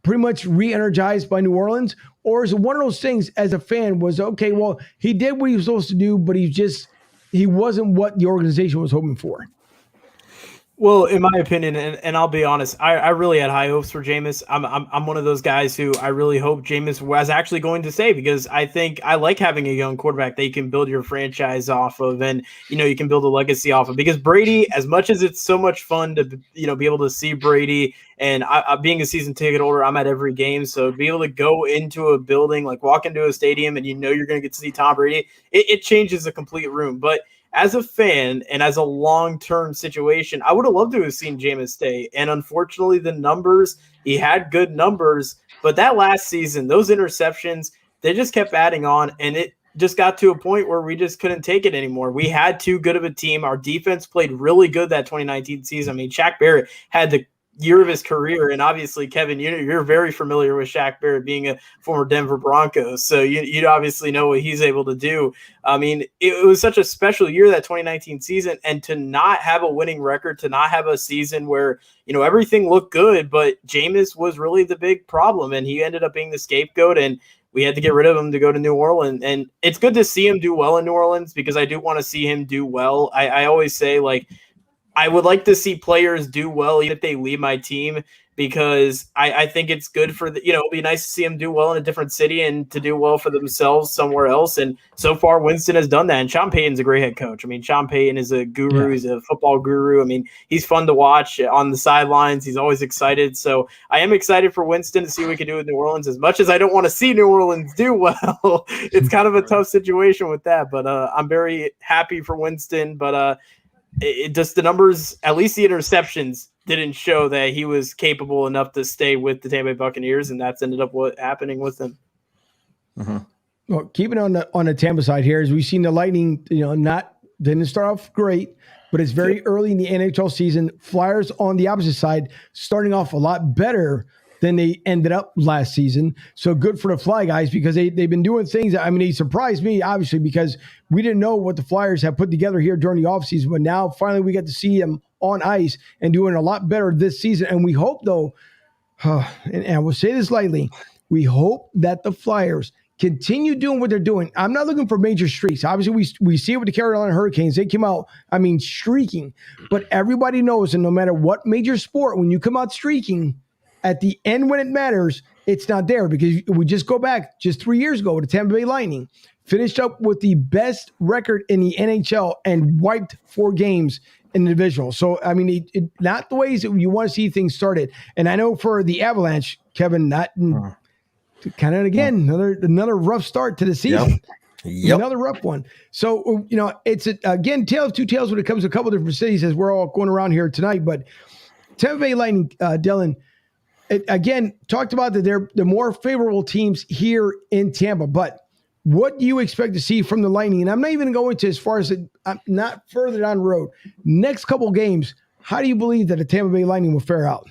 pretty much re-energized by New Orleans? Or is it one of those things as a fan was, okay, well, he did what he was supposed to do, but he wasn't what the organization was hoping for? Well, in my opinion, and I'll be honest, I really had high hopes for Jameis. I'm one of those guys who I really hope Jameis was actually going to stay, because I think I like having a young quarterback that you can build your franchise off of, and you can build a legacy off of. Because Brady, as much as it's so much fun to be able to see Brady, and I being a season ticket holder, I'm at every game, so to be able to go into a building, like walk into a stadium, and you're going to get to see Tom Brady, it changes the complete room. But as a fan and as a long-term situation, I would have loved to have seen Jameis stay. And unfortunately, the numbers, he had good numbers, but that last season, those interceptions, they just kept adding on, and it just got to a point where we just couldn't take it anymore. We had too good of a team. Our defense played really good that 2019 season. I mean, Shaq Barrett had the year of his career, and obviously, Kevin, you're very familiar with Shaq Barrett being a former Denver Broncos, so you obviously know what he's able to do. I mean, it was such a special year, that 2019 season, and to not have a winning record, to not have a season where everything looked good, but Jameis was really the big problem, and he ended up being the scapegoat, and we had to get rid of him to go to New Orleans. And it's good to see him do well in New Orleans, because I do want to see him do well. I always say, like, I would like to see players do well, even if they leave my team, because I think it's good for it'll be nice to see them do well in a different city and to do well for themselves somewhere else. And so far, Winston has done that. And Sean Payton's a great head coach. I mean, Sean Payton is a guru. Yeah. He's a football guru. I mean, he's fun to watch on the sidelines. He's always excited. So I am excited for Winston to see what we can do with New Orleans. As much as I don't want to see New Orleans do well, it's kind of a tough situation with that. But I'm very happy for Winston. But it just, the numbers, at least the interceptions, didn't show that he was capable enough to stay with the Tampa Bay Buccaneers, and that's ended up happening with him. Mm-hmm. Well, keeping on the Tampa side here, as we've seen the Lightning, didn't start off great, but it's very early in the NHL season. Flyers on the opposite side starting off a lot better than they ended up last season. So good for the Fly guys, because they've been doing things. I mean, he surprised me, obviously, because we didn't know what the Flyers have put together here during the offseason. But now finally we get to see them on ice and doing a lot better this season. And we hope, though, and I will say this lightly, we hope that the Flyers continue doing what they're doing. I'm not looking for major streaks. Obviously, we see it with the Carolina Hurricanes. They came out, streaking. But everybody knows, and no matter what major sport, when you come out streaking, at the end, when it matters, it's not there, because we just go back just 3 years ago with the Tampa Bay Lightning, finished up with the best record in the NHL and wiped 4 games in the divisional. So, I mean, it not the ways that you want to see things started. And I know for the Avalanche, Kevin, kind of, again, another rough start to the season. Yep. Another rough one. So, it's, again, tale of two tales when it comes to a couple of different cities, as we're all going around here tonight. But Tampa Bay Lightning, Dylan, again, talked about that they're the more favorable teams here in Tampa, but what do you expect to see from the Lightning? And I'm not even going to as far as I'm not further down the road. Next couple games, how do you believe that the Tampa Bay Lightning will fare out?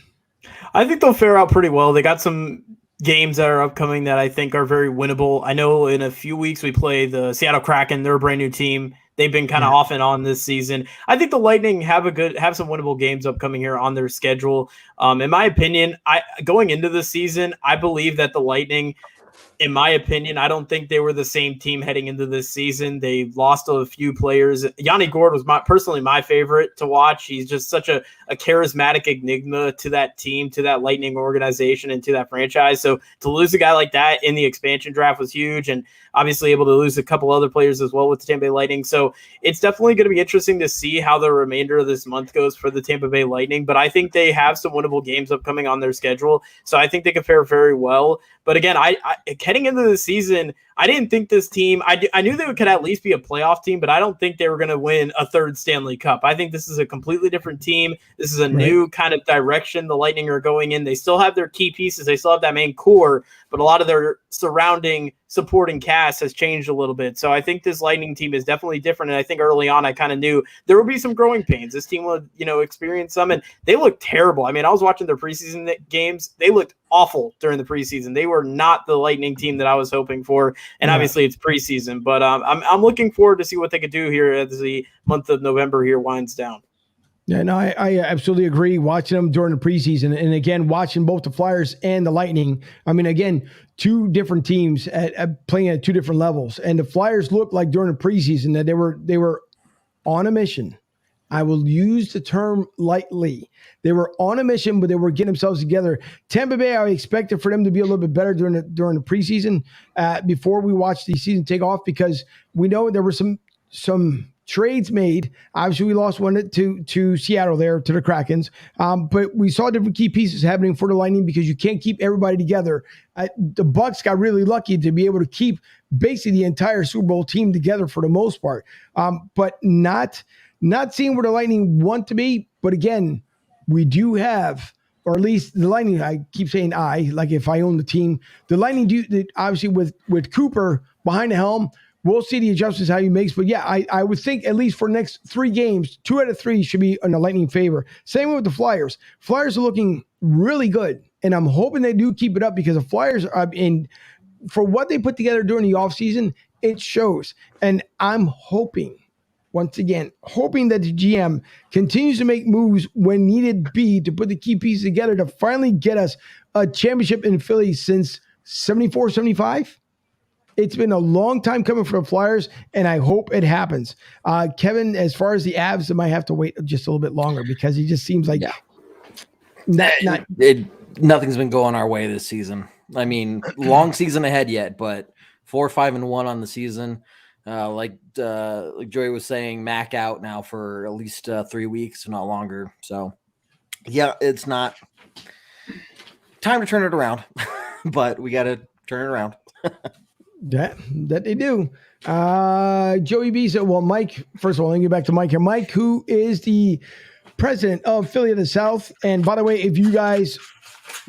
I think they'll fare out pretty well. They got some games that are upcoming that I think are very winnable. I know in a few weeks we play the Seattle Kraken. They're a brand new team. they've been kind of off and on this season. I think the Lightning have some winnable games upcoming here on their schedule. In my opinion, going into the season, I believe that the Lightning, in my opinion, I don't think they were the same team heading into this season. They lost a few players. Yanni Gourde was personally my favorite to watch. He's just such a charismatic enigma to that team, to that Lightning organization, and to that franchise. So to lose a guy like that in the expansion draft was huge, and obviously able to lose a couple other players as well with the Tampa Bay Lightning. So it's definitely going to be interesting to see how the remainder of this month goes for the Tampa Bay Lightning. But I think they have some winnable games upcoming on their schedule. So I think they can fare very well. But again, I heading into the season, I didn't think this team, I knew they could at least be a playoff team, but I don't think they were going to win a third Stanley Cup. I think this is a completely different team. This is a new kind of direction the Lightning are going in. They still have their key pieces. They still have that main core, but a lot of their surrounding supporting cast has changed a little bit. So I think this Lightning team is definitely different. And I think early on, I kind of knew there would be some growing pains. This team would, experience some, and they looked terrible. I mean, I was watching their preseason games. They looked awful during the preseason. They were not the Lightning team that I was hoping for. And obviously it's preseason, but I'm looking forward to see what they could do here as the month of November here winds down. Yeah, no, I absolutely agree. Watching them during the preseason, and again, watching both the Flyers and the Lightning. I mean, again, two different teams at playing at two different levels. And the Flyers looked like during the preseason that they were on a mission. I will use the term lightly. They were on a mission, but they were getting themselves together. Tampa Bay, I expected for them to be a little bit better during the preseason before we watched the season take off, because we know there were some trades made. Obviously, we lost one to Seattle there, to the Krakens. But we saw different key pieces happening for the Lightning because you can't keep everybody together. The Bucks got really lucky to be able to keep basically the entire Super Bowl team together for the most part. But not seeing where the Lightning want to be. But again, we do have, or at least the Lightning, I keep saying like if I own the team, the Lightning do, obviously with Cooper behind the helm, we'll see the adjustments how he makes. But yeah, I would think at least for the next 3 games, 2 out of 3 should be in the Lightning favor. Same with the Flyers. Flyers are looking really good, and I'm hoping they do keep it up, because the Flyers are for what they put together during the offseason, it shows. And I'm hoping, once again, that the GM continues to make moves when needed be to put the key pieces together to finally get us a championship in Philly since 74, 75. It's been a long time coming for the Flyers, and I hope it happens. Kevin, as far as the Avs, they might have to wait just a little bit longer, because he just seems like nothing's been going our way this season. I mean, long season ahead yet, but 4-5-1 on the season. Like Joey was saying, Mac out now for at least 3 weeks, not longer. So, yeah, it's not time to turn it around, but we got to turn it around. That they do. Joey B said, well, Mike, first of all, let me get back to Mike here. Mike, who is the president of Philly of the South. And by the way, if you guys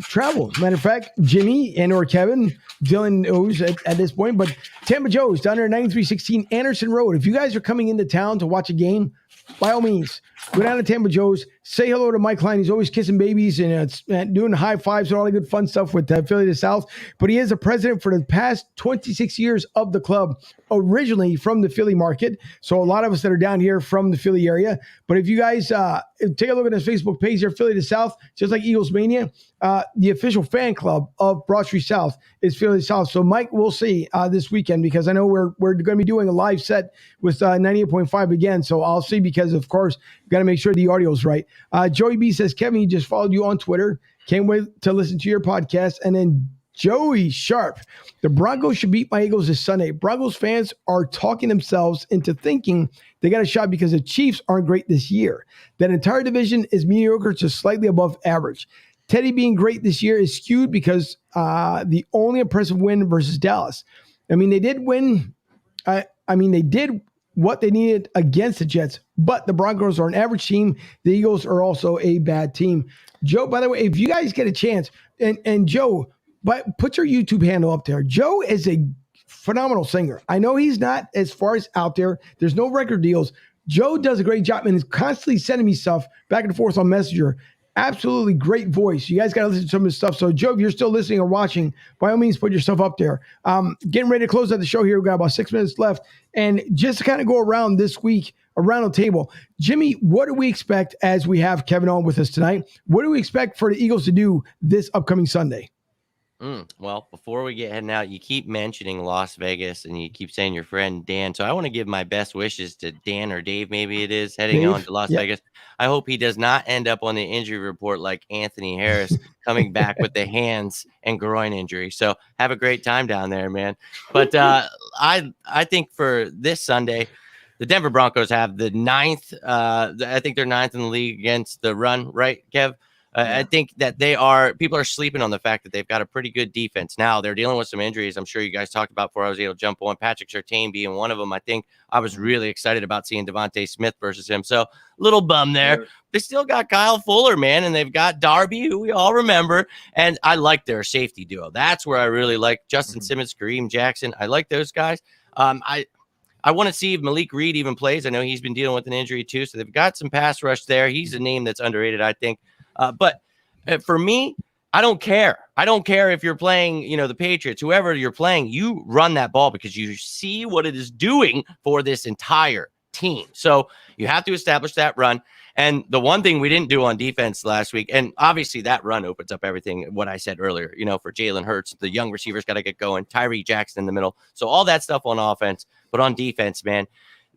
travel, matter of fact, Jimmy and or Kevin, Dylan knows at this point, but Tampa Joe's down there at 9316 Anderson Road. If you guys are coming into town to watch a game, by all means, go down to Tampa Joe's, say hello to Mike Klein. He's always kissing babies and doing high fives and all the good fun stuff with Philly of the South. But he is the president for the past 26 years of the club, originally from the Philly market. So a lot of us that are down here from the Philly area. But if you guys take a look at his Facebook page here, Philly of the South, just like Eagles Mania, the official fan club of Broad Street South is Philly of the South. So Mike, we'll see this weekend, because I know we're going to be doing a live set with 98.5 again. So I'll see, because of course, got to make sure the audio's right. Joey B says, Kevin, he just followed you on Twitter. Can't wait to listen to your podcast. And then Joey Sharp, the Broncos should beat my Eagles this Sunday. Broncos fans are talking themselves into thinking they got a shot because the Chiefs aren't great this year. That entire division is mediocre to slightly above average. Teddy being great this year is skewed because the only impressive win versus Dallas. I mean, they did win. They did what they needed against the Jets, but the Broncos are an average team. The Eagles are also a bad team. Joe, by the way, if you guys get a chance, and Joe, but put your YouTube handle up there. Joe is a phenomenal singer. I know he's not as far as out there. There's no record deals. Joe does a great job and is constantly sending me stuff back and forth on Messenger. Absolutely great voice. You guys got to listen to some of his stuff. So, Joe, if you're still listening or watching, by all means, put your stuff up there. Getting ready to close out the show here. We've got about 6 minutes left. And just to kind of go around this week, around the table, Jimmy, what do we expect as we have Kevin on with us tonight? What do we expect for the Eagles to do this upcoming Sunday? Well, before we get heading out, you keep mentioning Las Vegas and you keep saying your friend Dan. So I want to give my best wishes to Dan or Dave, maybe it is, heading Dave, on to Las Vegas. I hope he does not end up on the injury report like Anthony Harris coming back with the hands and groin injury. So have a great time down there, man. But I think for this Sunday, the Denver Broncos have the ninth. I think they're ninth in the league against the run, right, Kev? I think that people are sleeping on the fact that they've got a pretty good defense. Now they're dealing with some injuries. I'm sure you guys talked about before I was able to jump on. Patrick Surtain being one of them. I think I was really excited about seeing Devontae Smith versus him. So little bum there. They still got Kyle Fuller, man, and they've got Darby, who we all remember. And I like their safety duo. That's where I really like Justin Simmons, Kareem Jackson. I like those guys. I want to see if Malik Reed even plays. I know he's been dealing with an injury too. So they've got some pass rush there. He's a name that's underrated, I think. But for me, I don't care. I don't care if you're playing, the Patriots, whoever you're playing, you run that ball because you see what it is doing for this entire team. So you have to establish that run. And the one thing we didn't do on defense last week, and obviously that run opens up everything, what I said earlier, for Jalen Hurts, the young receivers got to get going, Tyree Jackson in the middle. So all that stuff on offense, but on defense, man,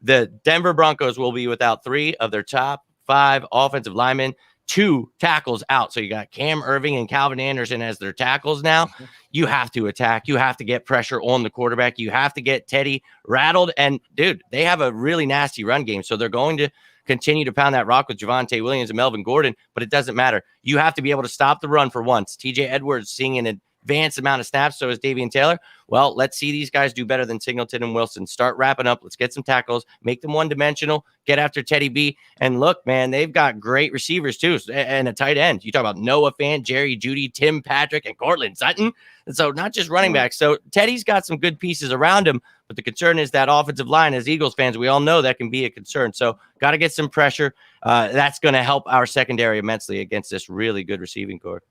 the Denver Broncos will be without 3 of their top 5 offensive linemen. 2 tackles out. So you got Cam Irving and Calvin Anderson as their tackles now. You have to attack. You have to get pressure on the quarterback. You have to get Teddy rattled. And, dude, they have a really nasty run game. So they're going to continue to pound that rock with Javonte Williams and Melvin Gordon, but it doesn't matter. You have to be able to stop the run for once. TJ Edwards seeing an advanced amount of snaps, so is Davian Taylor. Well, let's see these guys do better than Singleton and Wilson. Start wrapping up. Let's get some tackles, make them one-dimensional, get after Teddy B. And look, man, they've got great receivers too, and a tight end. You talk about Noah Fant, Jerry Jeudy, Tim Patrick, and Cortland Sutton. And so not just running backs. So Teddy's got some good pieces around him, but the concern is that offensive line. As Eagles fans, we all know that can be a concern. So got to get some pressure. That's going to help our secondary immensely against this really good receiving corps.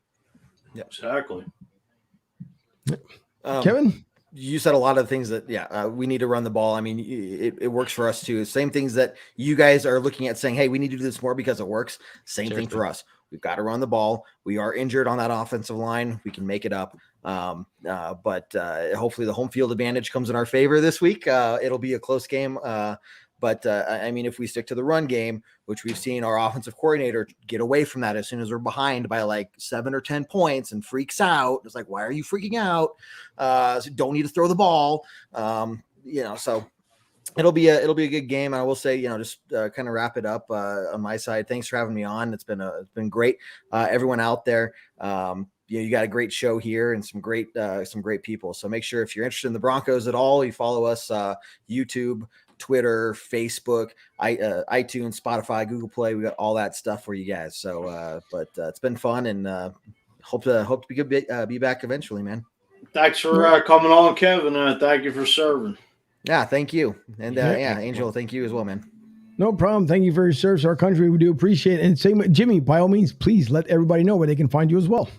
Yeah, exactly. Kevin? You said a lot of things that, we need to run the ball. I mean, it works for us too. Same things that you guys are looking at saying, hey, we need to do this more because it works. Same thing for us. We've got to run the ball. We are injured on that offensive line. We can make it up. But hopefully the home field advantage comes in our favor this week. It'll be a close game. But I mean, if we stick to the run game, which we've seen our offensive coordinator get away from that as soon as we're behind by like 7 or 10 points and freaks out. It's like, why are you freaking out? So don't need to throw the ball. So it'll be a good game. And I will say, just kind of wrap it up on my side. Thanks for having me on. It's been great. Everyone out there, you got a great show here and some great people. So make sure if you're interested in the Broncos at all, you follow us, YouTube, Twitter, Facebook, iTunes, Spotify, Google Play. We got all that stuff for you guys. So, but it's been fun and hope to be back eventually, man. Thanks for coming on, Kevin. Thank you for serving. Yeah, thank you. And Angel, thank you as well, man. No problem. Thank you for your service to our country. We do appreciate it. And same with Jimmy, by all means, please let everybody know where they can find you as well.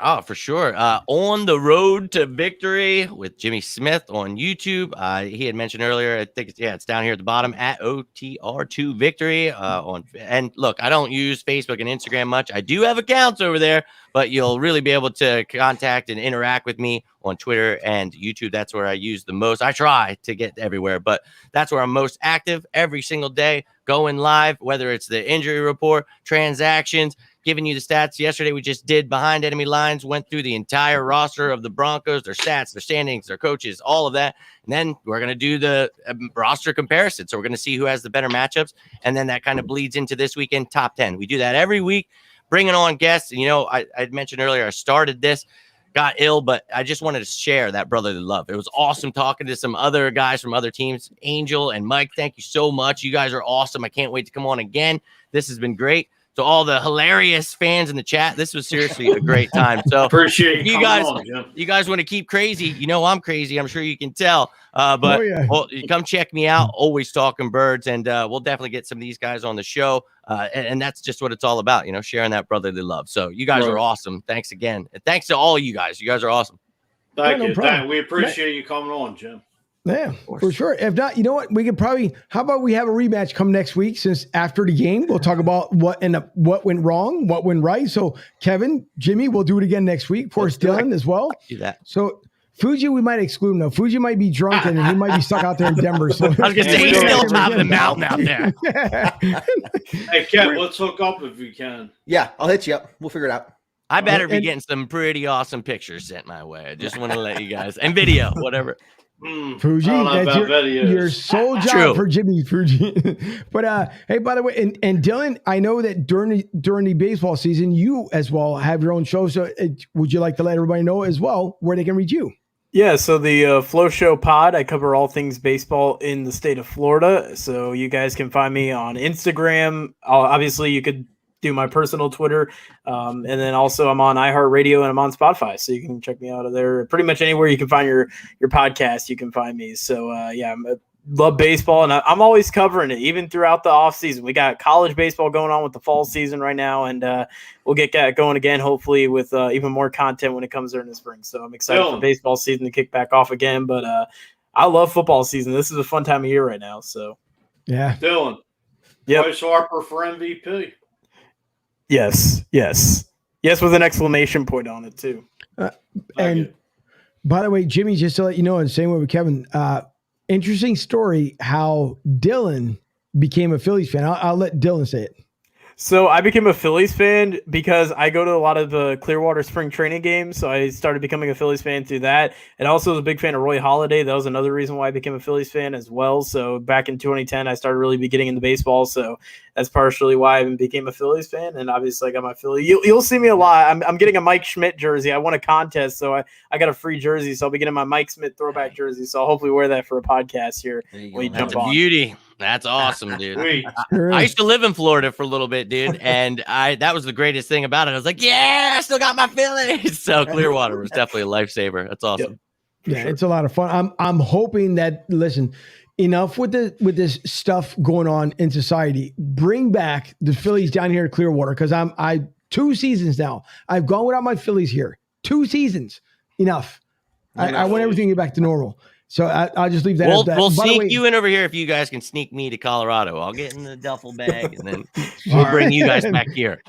Oh, for sure. On the Road to Victory with Jimmy Smith on YouTube. He had mentioned earlier, I think it's down here at the bottom at OTR2 Victory. And look, I don't use Facebook and Instagram much. I do have accounts over there, but you'll really be able to contact and interact with me on Twitter and YouTube. That's where I use the most. I try to get everywhere, but that's where I'm most active every single day, going live, whether it's the injury report, transactions, giving you the stats. Yesterday, we just did Behind Enemy Lines, went through the entire roster of the Broncos, their stats, their standings, their coaches, all of that. And then we're going to do the roster comparison. So we're going to see who has the better matchups. And then that kind of bleeds into this weekend top 10. We do that every week, bringing on guests. And, I mentioned earlier, I started this, got ill, but I just wanted to share that brotherly love. It was awesome talking to some other guys from other teams. Angel and Mike, thank you so much. You guys are awesome. I can't wait to come on again. This has been great. to all the hilarious fans in the chat. This was seriously a great time. So appreciate you guys want to keep crazy. You know I'm crazy. I'm sure you can tell. But come check me out. Always talking birds, and we'll definitely get some of these guys on the show. And that's just what it's all about, sharing that brotherly love. So you guys are awesome. Thanks again. And thanks to all of you guys. You guys are awesome. Thank you. We appreciate you coming on, Jim. Yeah, for sure. If not, you know what? We could probably. How about we have a rematch come next week? Since after the game, we'll talk about what went wrong, what went right. So, Kevin, Jimmy, we'll do it again next week. Of course, Dylan as well. Do that. So, Fuji, we might exclude him. No, Fuji might be drunk and he might be stuck out there in Denver. So I was gonna say he's still top of the mountain out there. Hey, Kev, let's hook up if we can. Yeah, I'll hit you up. We'll figure it out. I better be getting some pretty awesome pictures sent my way. I just want to let you guys and video, whatever. Fuji, that's your sole job for Jimmy Fuji. But hey, by the way, and Dylan, I know that during the baseball season, you as well have your own show. So would you like to let everybody know as well where they can reach you? Yeah, so the Flow Show Pod, I cover all things baseball in the state of Florida. So you guys can find me on Instagram. Obviously, you could do my personal Twitter. And then also I'm on iHeartRadio and I'm on Spotify. So you can check me out of there. Pretty much anywhere you can find your podcast, you can find me. So I love baseball and I'm always covering it, even throughout the off season. We got college baseball going on with the fall season right now. And we'll get that going again, hopefully with even more content when it comes during the spring. So I'm excited for baseball season to kick back off again. But I love football season. This is a fun time of year right now. So yeah. Dylan. Yep. Bryce Harper for MVP. Yes, with an exclamation point on it too. And by the way, Jimmy, just to let you know, and same way with Kevin, interesting story how Dylan became a Phillies fan. I'll let Dylan say it. So I became a Phillies fan because I go to a lot of the Clearwater spring training games. So I started becoming a Phillies fan through that. And also was a big fan of Roy Halladay. That was another reason why I became a Phillies fan as well. So back in 2010, I started really getting into baseball. So that's partially why I became a Phillies fan. And obviously I got my Philly. You'll see me a lot. I'm getting a Mike Schmidt jersey. I won a contest. So I got a free jersey. So I'll be getting my Mike Schmidt throwback jersey. So I'll hopefully wear that for a podcast here. When you jump on. Beauty. That's awesome, dude. I used to live in Florida for a little bit, dude, and that was the greatest thing about it. I was like, yeah, I still got my Phillies. So Clearwater was definitely a lifesaver. That's awesome. Yeah, it's a lot of fun. I'm hoping that enough with this stuff going on in society. Bring back the Phillies down here to Clearwater because I 2 seasons now. I've gone without my Phillies here. 2 seasons, enough. I want everything to get back to normal. So I'll just leave that. We'll sneak you in over here if you guys can sneak me to Colorado. I'll get in the duffel bag and then we'll bring you guys back here.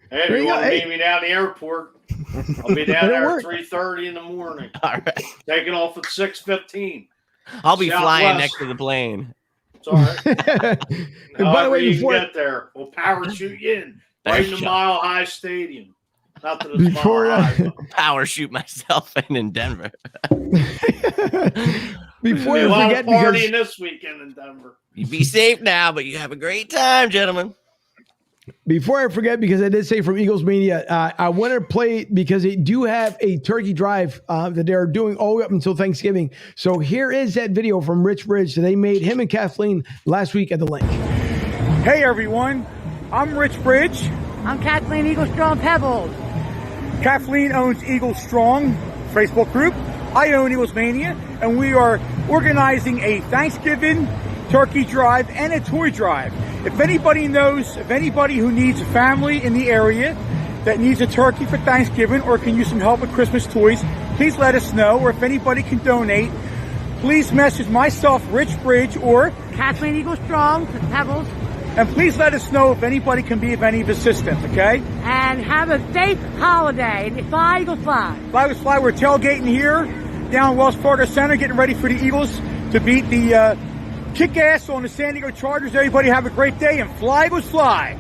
Hey, if you want to meet me down the airport, I'll be down there at 3:30 in the morning. All right. Taking off at 6:15. I'll be flying next to the plane. It's all right. And by the way, you before get there, we'll parachute you in right in the Mile High Stadium. Not that it's before Mile High. Power shoot myself in Denver. Before you forget, partying this weekend in Denver. You be safe now, but you have a great time, gentlemen. Before I forget, because I did say from Eagles Mania, I want to play because they do have a turkey drive that they're doing all the way up until Thanksgiving. So here is that video from Rich Bridge that they made him and Kathleen last week at the link. Hey everyone, I'm Rich Bridge. I'm Kathleen Eagle Strong Pebbles. Kathleen owns Eagle Strong Facebook group. I own Eagles Mania, and we are organizing a Thanksgiving turkey drive and a toy drive. If anybody knows of anybody who needs a family in the area that needs a turkey for Thanksgiving or can use some help with Christmas toys, please let us know. Or if anybody can donate, please message myself, Rich Bridge, or Kathleen Eagle Strong Pebbles. And please let us know if anybody can be of any assistance, okay? And have a safe holiday. Fly, Eagles, fly. Fly, Eagles, fly. We're tailgating here down Wells Fargo Center, getting ready for the Eagles to beat the kick-ass on the San Diego Chargers. Everybody have a great day, and fly, Eagles, fly.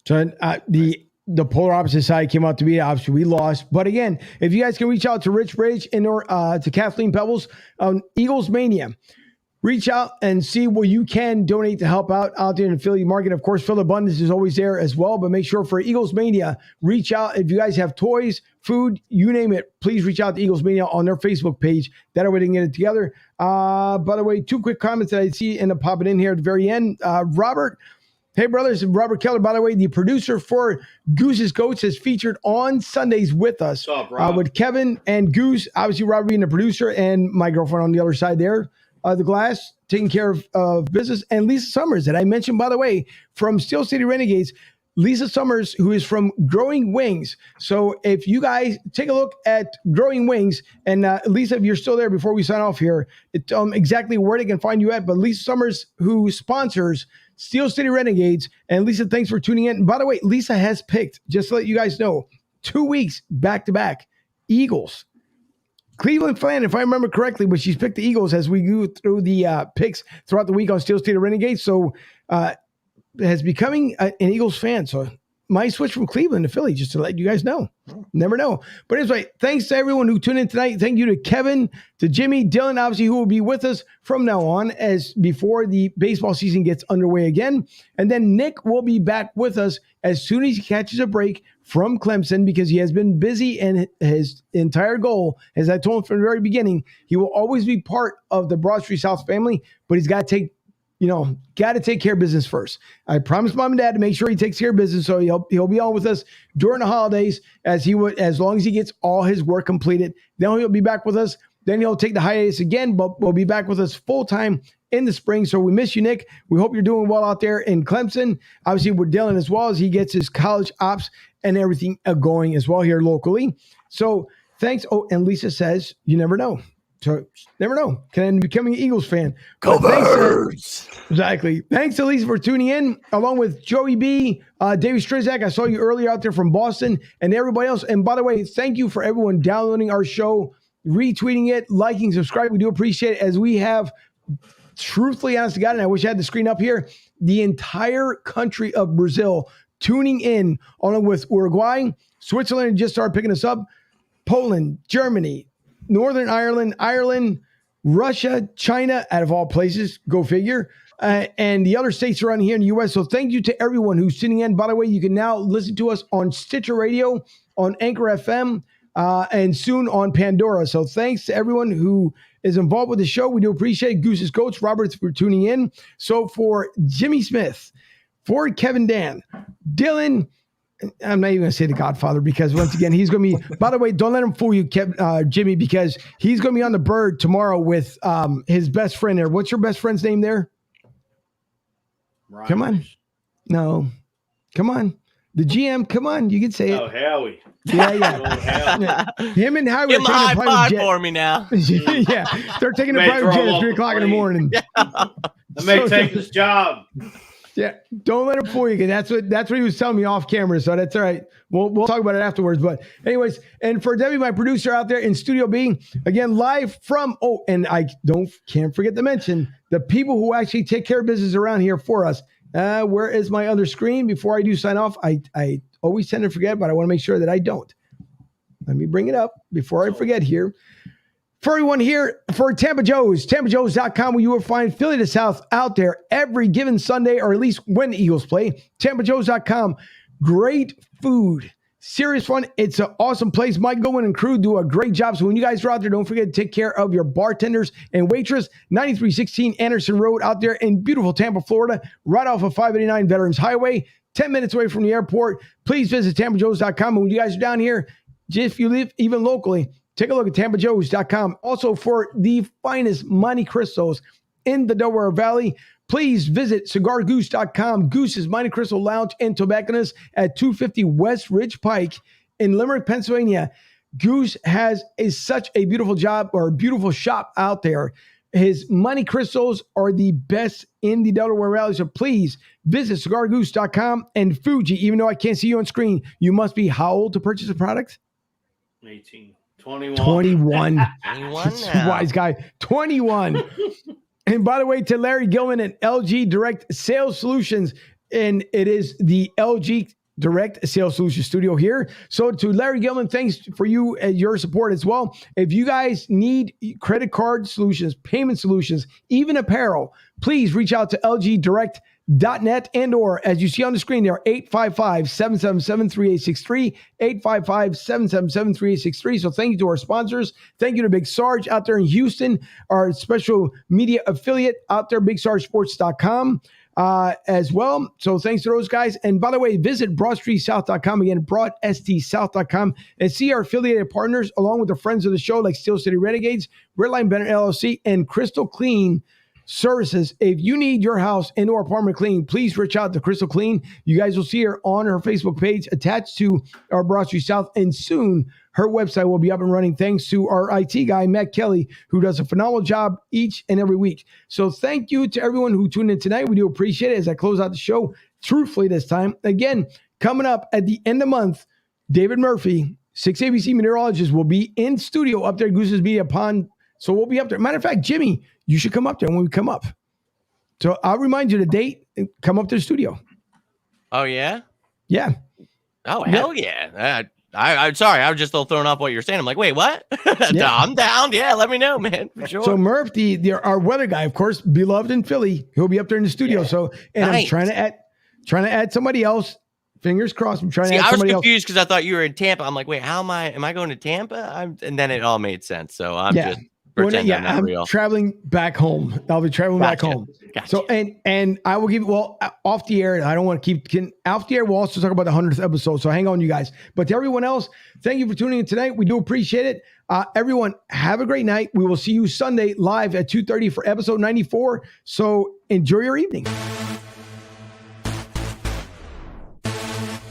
So the polar opposite side came out to be, obviously, we lost. But again, if you guys can reach out to Rich Bridge and or to Kathleen Pebbles on Eagles Mania, reach out and see what you can donate to help out there in the Philly market. Of course, Phil Abundance is always there as well, but make sure for Eagles Mania, reach out. If you guys have toys, food, you name it, please reach out to Eagles Mania on their Facebook page. That way they can get it together. By the way, 2 quick comments that I see end up popping in here at the very end. Robert Hey, brothers, Robert Keller, by the way, the producer for Goose's Goats, is featured on Sundays with us. What's up, Rob? With Kevin and Goose, obviously Robert being the producer, and my girlfriend on the other side there, the glass, taking care of business, and Lisa Summers, that I mentioned, by the way, from Steel City Renegades. Lisa Summers, who is from Growing Wings. So if you guys take a look at Growing Wings, and Lisa, if you're still there before we sign off here, exactly where they can find you at. But Lisa Summers, who sponsors Steel City Renegades, and Lisa, thanks for tuning in. And by the way, Lisa has picked, just to let you guys know, 2 weeks back-to-back, Eagles. Cleveland fan, if I remember correctly, but she's picked the Eagles as we go through the picks throughout the week on Steel City Renegades. So, has becoming an Eagles fan. So might switch from Cleveland to Philly, just to let you guys know. Never know. But anyway, thanks to everyone who tuned in tonight. Thank you to Kevin, to Jimmy, Dylan, obviously, who will be with us from now on as before the baseball season gets underway again. And then Nick will be back with us as soon as he catches a break from Clemson, because he has been busy, and his entire goal, as I told him from the very beginning, he will always be part of the Broad Street South family, but he's got to take care of business first. I promised Mom and Dad to make sure he takes care of business, so he'll be on with us during the holidays as long as he gets all his work completed. Then he'll be back with us. Then he'll take the hiatus again, but will be back with us full time in the spring. So we miss you, Nick. We hope you're doing well out there in Clemson. Obviously, we're Dylan as well, as he gets his college ops and everything going as well here locally. So thanks. Oh, and Lisa says, you never know. So never know. Can end up becoming an Eagles fan. Exactly. Thanks to Lisa for tuning in, along with Joey B, David Strizak. I saw you earlier out there from Boston, and everybody else. And by the way, thank you for everyone downloading our show, retweeting it, liking, subscribing. We do appreciate it, as we have, truthfully, honest to God, and I wish I had the screen up here, the entire country of Brazil tuning in, along with Uruguay. Switzerland just started picking us up. Poland, Germany, Northern Ireland, Russia, China, out of all places, go figure, and the other states around here in the U.S. So thank you to everyone who's tuning in. By the way, you can now listen to us on Stitcher Radio, on Anchor FM, and soon on Pandora. So thanks to everyone who is involved with the show. We do appreciate Goose's Coach, Robert, for tuning in. So for Jimmy Smith, for Kevin Dan, Dylan, I'm not even going to say the Godfather, because once again, he's going to be, by the way, don't let him fool you, Jimmy, because he's going to be on the Bird tomorrow with his best friend there. What's your best friend's name there? Ryan. Come on. No. Come on. The GM, come on. You can say it. Oh, Howie. Yeah. Him and Howie Give him a high five for me now. Yeah. They're taking a private jet at 3 o'clock in the morning. I may take this job. Yeah, don't let him fool you. That's what he was telling me off camera. So that's all right. We'll talk about it afterwards. But anyways, and for Debbie, my producer out there in Studio B, again live from. Oh, and I can't forget to mention the people who actually take care of business around here for us. Where is my other screen? Before I do sign off, I always tend to forget, but I want to make sure that I don't. Let me bring it up before I forget here. For everyone here, for Tampa Joe's, TampaJoes.com, where you will find Philly to South out there every given Sunday, or at least when the Eagles play. TampaJoes.com, great food, serious fun. It's an awesome place. Mike Gowen and crew do a great job. So when you guys are out there, don't forget to take care of your bartenders and waitress. 9316 Anderson Road out there in beautiful Tampa, Florida, right off of 589 Veterans Highway, 10 minutes away from the airport. Please visit TampaJoes.com. And when you guys are down here, if you live even locally, take a look at TampaJoes.com. Also, for the finest Monte Cristos in the Delaware Valley, please visit CigarGoose.com. Goose's Monte Cristo Lounge and Tobacconist at 250 West Ridge Pike in Limerick, Pennsylvania. Goose has such a beautiful job, or beautiful shop out there. His Monte Cristos are the best in the Delaware Valley. So please visit CigarGoose.com. And Fuji, even though I can't see you on screen, you must be how old to purchase a product? 18. 21 now. Wise guy. 21. And by the way, to Larry Gilman at LG Direct Sales Solutions, and it is the LG Direct Sales Solutions studio here. So to Larry Gilman, thanks for you and your support as well. If you guys need credit card solutions, payment solutions, even apparel, please reach out to LGDirect.net, and or as you see on the screen there, 855-777-3863, 855-777-3863. So thank you to our sponsors. Thank you to Big Sarge out there in Houston, our special media affiliate out there, BigSargeSports.com. as well. So thanks to those guys. And by the way, visit BroadStreetSouth.com, again, BroadSTSouth.com, and see our affiliated partners along with the friends of the show like Steel City Renegades, Redline Bennett LLC, and Crystal Clean Services. If you need your house and or apartment clean, please reach out to Crystal Clean. You guys will see her on her Facebook page attached to our Broad Street South, and soon her website will be up and running thanks to our IT guy, Matt Kelly, who does a phenomenal job each and every week. So thank you to everyone who tuned in tonight. We do appreciate it as I close out the show truthfully this time. Again, coming up at the end of the month, David Murphy, 6ABC meteorologist, will be in studio up there at Goose's Media Pond. So we'll be up there. Matter of fact, Jimmy, you should come up there when we come up. So I'll remind you the date and come up to the studio. Oh, yeah? Yeah. Oh, hell yeah. I'm sorry. I was just a little thrown off what you're saying. I'm like, wait, what? Yeah. I'm down. Yeah, let me know, man. For sure. So Murph, our weather guy, of course, beloved in Philly, he'll be up there in the studio. Yeah. So, and nice. I'm trying to add somebody else. Fingers crossed. I'm trying to add somebody else. I was confused because I thought you were in Tampa. I'm like, wait, am I going to Tampa? And then it all made sense. So I'm just pretending I'm not real. Traveling back home. I'll be traveling back home. Gotcha. So, and I will give, off the air, I don't want to keep, off the air, we'll also talk about the 100th episode. So hang on, you guys. But to everyone else, thank you for tuning in tonight. We do appreciate it. Everyone, have a great night. We will see you Sunday live at 2:30 for episode 94. So enjoy your evening.